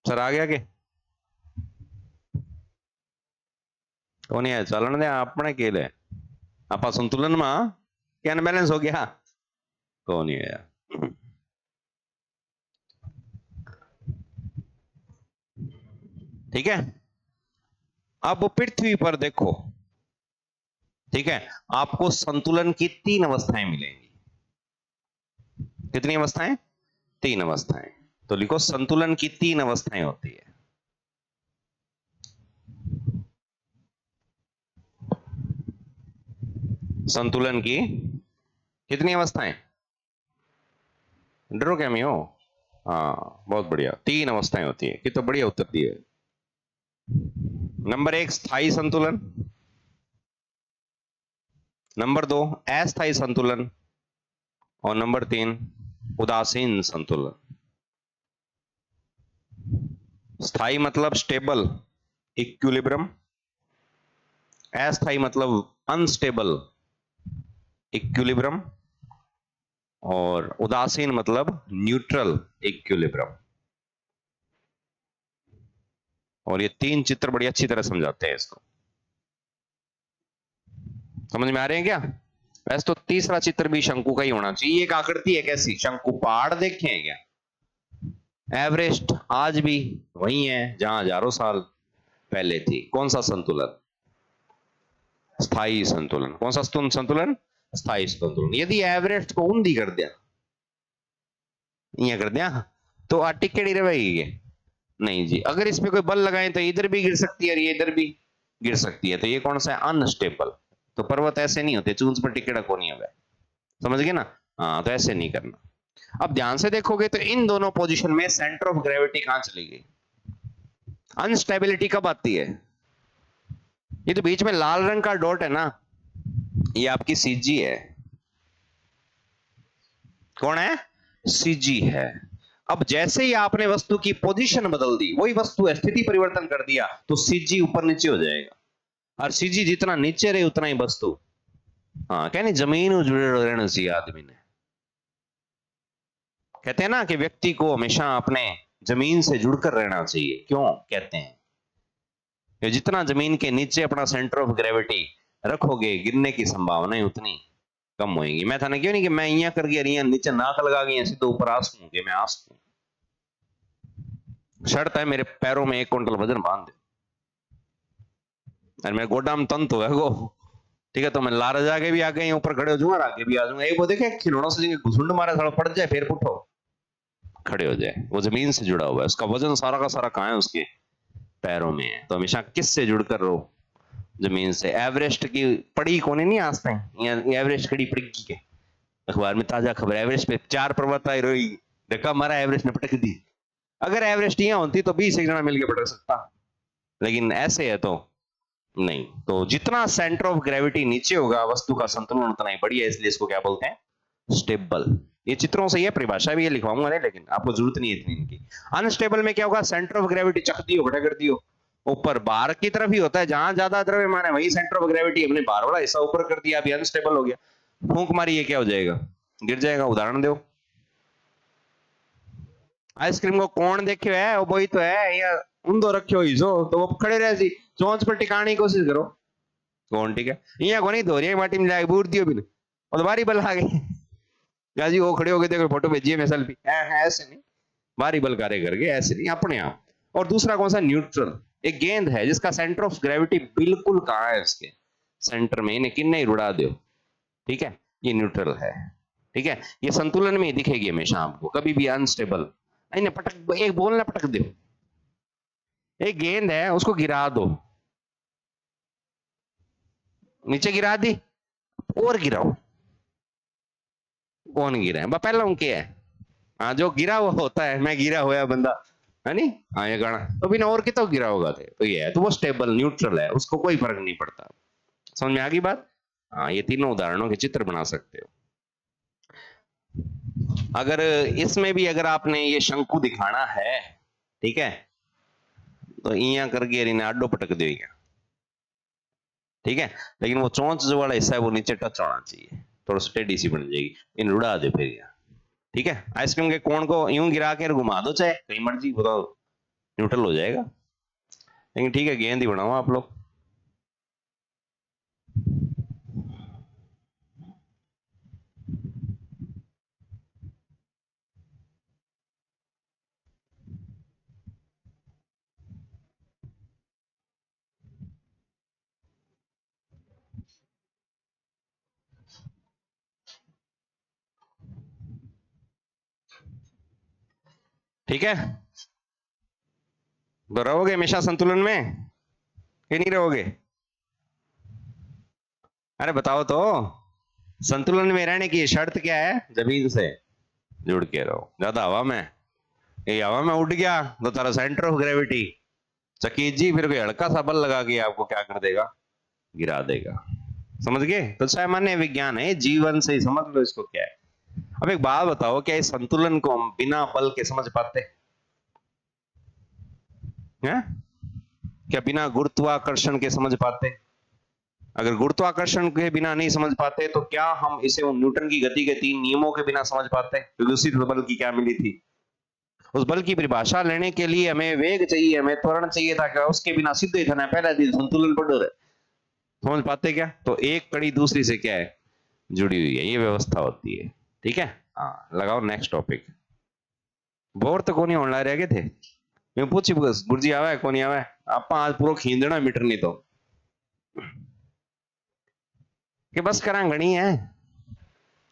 सर आ गया के कोनी है? चलन दे अपने केले आप संतुलन में क्या अनबैलेंस हो गया? कौन है? ठीक है। अब पृथ्वी पर देखो, ठीक है, आपको संतुलन की तीन अवस्थाएं मिलेंगी। कितनी अवस्थाएं? तीन अवस्थाएं। तो लिखो संतुलन की तीन अवस्थाएं होती है। संतुलन की कितनी अवस्थाएं? डरो क्या मैं हो? हाँ बहुत बढ़िया, तीन अवस्थाएं होती है। कि तो बढ़िया उत्तर दिए। नंबर एक स्थायी संतुलन, नंबर दो अस्थायी संतुलन, और नंबर तीन उदासीन संतुलन। स्थायी मतलब स्टेबल, इक्विलिब्रियम। अस्थायी मतलब अनस्टेबल, इक्विलिब्रियम। और उदासीन मतलब न्यूट्रल, इक्विलिब्रियम। और ये तीन चित्र बड़ी अच्छी तरह समझाते हैं इसको। समझ में आ रहे हैं क्या? वैसे तो तीसरा चित्र भी शंकु का ही होना चाहिए। एक आकृति है कैसी, शंकु। पहाड़ देखे हैं क्या? एवरेस्ट आज भी वही है जहां हजारों साल पहले थी। कौन सा संतुलन? स्थायी संतुलन। कौन सा संतुलन? स्थायी संतुलन। यदि एवरेस्ट को ऊंधी कर दिया, कर दिया, तो टिकट ही रहेगी? नहीं जी। अगर इसमें कोई बल लगाए तो इधर भी गिर सकती है और ये इधर भी गिर सकती है। तो ये कौन सा है? अनस्टेबल। तो पर्वत ऐसे नहीं होते, चूंज पर टिकट को नहीं है। समझ गए ना? हाँ, तो ऐसे नहीं करना। अब ध्यान से देखोगे तो इन दोनों पोजीशन में सेंटर ऑफ ग्रेविटी कहां चली गई? अनस्टेबिलिटी कब आती है? ये तो बीच में लाल रंग का डॉट है ना, ये आपकी सीजी है। कौन है? सीजी है। अब जैसे ही आपने वस्तु की पोजीशन बदल दी, वही वस्तु स्थिति परिवर्तन कर दिया, तो सीजी ऊपर नीचे हो जाएगा। और सीजी जितना नीचे रहे उतना ही वस्तु, हाँ कहने जमीन जुड़े रहना चाहिए आदमी ने। कहते हैं ना कि व्यक्ति को हमेशा अपने जमीन से जुड़कर रहना चाहिए। क्यों कहते हैं? कि जितना जमीन के नीचे अपना सेंटर ऑफ ग्रेविटी रखोगे, गिरने की संभावना उतनी कम होगी। मैं थाने क्यों नहीं कि मैं यहाँ कर गया, यहाँ नीचे नाक लगा गया, सीधे ऊपर आंसू के मैं आंसू। शर्त है मेरे पैरों में 1 क्विंटल वजन बांध दे, और मेरे गोडा में तंतु है वो, ठीक है, तो मैं लारा जाके भी आगे ऊपर खड़े हो जाऊंगा, आगे भी आ जाऊंगा। एक वो देखे खिलौनों से घुसुंड मारा, थोड़ा पड़ जाए फिर उठो खड़े हो जाए। वो जमीन से जुड़ा हुआ है, उसका वजन सारा का सारा कहाँ है? उसके पैरों में है। तो हमेशा किससे जुड़कर रहो? जमीन से। एवरेस्ट की पड़ी कोने नहीं आस्ते हैं, एवरेस्ट खड़ी पड़गी के अखबार में ताजा खबर, एवरेस्ट पे 4 पर्वत आई रोई, धक्का मारा, एवरेस्ट ने पटक दी। अगर एवरेस्ट यहाँ होती तो 20 एक जना मिलकर पटक सकता, लेकिन ऐसे है तो नहीं। तो जितना सेंटर ऑफ ग्रेविटी नीचे होगा, वस्तु का संतुलन उतना ही बढ़िया, इसलिए इसको क्या बोलते हैं? स्टेबल। ये चित्रों से, ये परिभाषा भी ये लिखवाऊंगा नहीं, लेकिन आपको जरूरत नहीं है इतनी इनकी। अनस्टेबल में क्या होगा? सेंटर ऑफ ग्रेविटी चकती हो, घटा करती हो, ऊपर बाहर की तरफ ही होता है। जहां ज्यादा द्रव्यमान है वही सेंटर ऑफ ग्रेविटी, हमने बाहर वाला हिस्सा ऊपर कर दिया, अभी अनस्टेबल हो गया। फूंक मारी, ये क्या हो जाएगा? गिर जाएगा। उदाहरण दो। आइसक्रीम को कौन देखे है? वो वही तो है, या ऊंधो रखे हो जो, तो वो खड़े रहे सी, चोंच पर टिकाने की कोशिश करो। कौन? ठीक है, यहाँ को नहीं धो रही माटी में जाके बूट दियो भी, और बारी बल आ गई। गाजी वो खड़े हो गए, देखो फोटो भेजिए मैं सेल्फी, ऐसे नहीं, बारी बल कार्य करके ऐसे नहीं, अपने आप। और दूसरा कौन सा, न्यूट्रल। एक गेंद है जिसका सेंटर ऑफ ग्रेविटी बिल्कुल कहाँ है, इसके सेंटर में, इन्हें किन्ने ही उड़ा दो, ठीक है, ये न्यूट्रल है। ठीक है, ये संतुलन में ही दिखेगी हमेशा आपको, कभी भी अनस्टेबल। इन्हें पटक, एक बॉल ना पटक दो, एक गेंद है उसको गिरा दो, नीचे गिरा दी और गिराओ, कौन गिरा है, पहला उनके है। हाँ, जो गिरा हुआ होता है, मैं गिरा हुआ बंदा है नहीं, हाँ ये गाना तो बिना और कितो गिरा होगा थे, तो ये है, तो वो स्टेबल न्यूट्रल है, उसको कोई फर्क नहीं पड़ता। समझ में आ गई बात। हाँ, ये तीनों उदाहरणों के चित्र बना सकते हो। अगर इसमें भी अगर आपने ये शंकु दिखाना है, ठीक है, तो इया करके इन्हें आडो पटक देगा, ठीक है, लेकिन वो चोंच जो वाला हिस्सा है वो नीचे टच होना चाहिए, थोड़ा स्टेडी सी बन जाएगी, इन उड़ा दे फिर यहाँ। ठीक है, आइसक्रीम के कोण को यूं गिरा के घुमा दो, चाहे कहीं मर्जी, बताओ न्यूट्रल हो जाएगा। लेकिन ठीक है, गेंद ही बनाओ आप लोग। ठीक है, तो रहोगे हमेशा संतुलन में कि नहीं रहोगे? अरे बताओ तो, संतुलन में रहने की शर्त क्या है? जमीन से जुड़ के रहो। ज्यादा हवा में, ये हवा में उड़ गया तो तारा सेंटर ऑफ ग्रेविटी चकीत जी, फिर कोई हल्का सा बल लगा के आपको क्या कर देगा, गिरा देगा। समझ गए? तो सामान्य विज्ञान है, जीवन से ही समझ लो इसको क्या है। अब एक बात बताओ, क्या इस संतुलन को हम बिना बल के समझ पाते हैं? क्या बिना गुरुत्वाकर्षण के समझ पाते? अगर गुरुत्वाकर्षण के बिना नहीं समझ पाते तो क्या हम इसे न्यूटन की गति के 3 नियमों के बिना समझ पाते? क्योंकि उसी बल की क्या मिली थी, उस बल की परिभाषा लेने के लिए हमें वेग चाहिए, हमें त्वरण चाहिए था, क्या उसके बिना सीधे ही था, पहला दिन संतुलन पढ़ो रहे, समझ पाते क्या? तो एक कड़ी दूसरी से क्या है, जुड़ी हुई है, ये व्यवस्था होती है। ठीक है, हाँ, लगाओ नेक्स्ट टॉपिक। बोर तो कोनी होने रह गए थे, मैं पूछी बस गुरुजी आवा है कोनी आवा है, आप आज पूरा खींचना मीटर नहीं तो कि बस करा घनी है,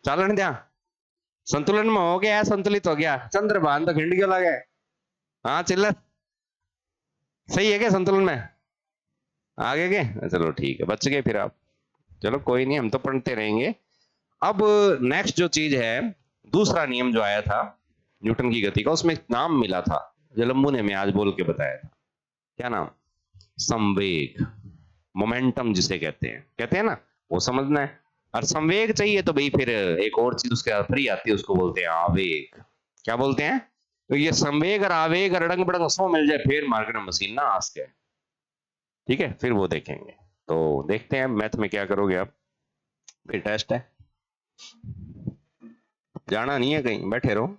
चालन दिया, संतुलन में हो गया, संतुलित हो गया, चंद्रभान तो खिंड क्यों लगे, हाँ चिल्लर सही है क्या संतुलन में? आगे के चलो ठीक है, बच गए फिर आप, चलो कोई नहीं, हम तो पढ़ते रहेंगे। अब नेक्स्ट जो चीज है, दूसरा नियम जो आया था न्यूटन की गति का, उसमें एक नाम मिला था, जलम्बू ने मैं आज बोल के बताया था, क्या नाम? संवेग, मोमेंटम जिसे कहते हैं ना, वो समझना है। और संवेग चाहिए तो भाई फिर एक और चीज उसके साथ फ्री आती है, उसको बोलते हैं आवेग। क्या बोलते हैं? तो ये संवेग और आवेग और रंग बड़ंग सो मिल जाए फिर मार्केट में मशीन ना आस के, ठीक है, फिर वो देखेंगे। तो देखते हैं मैथ में क्या करोगे आप, फिर टेस्ट है, जाना नहीं है कहीं, बैठे रहो।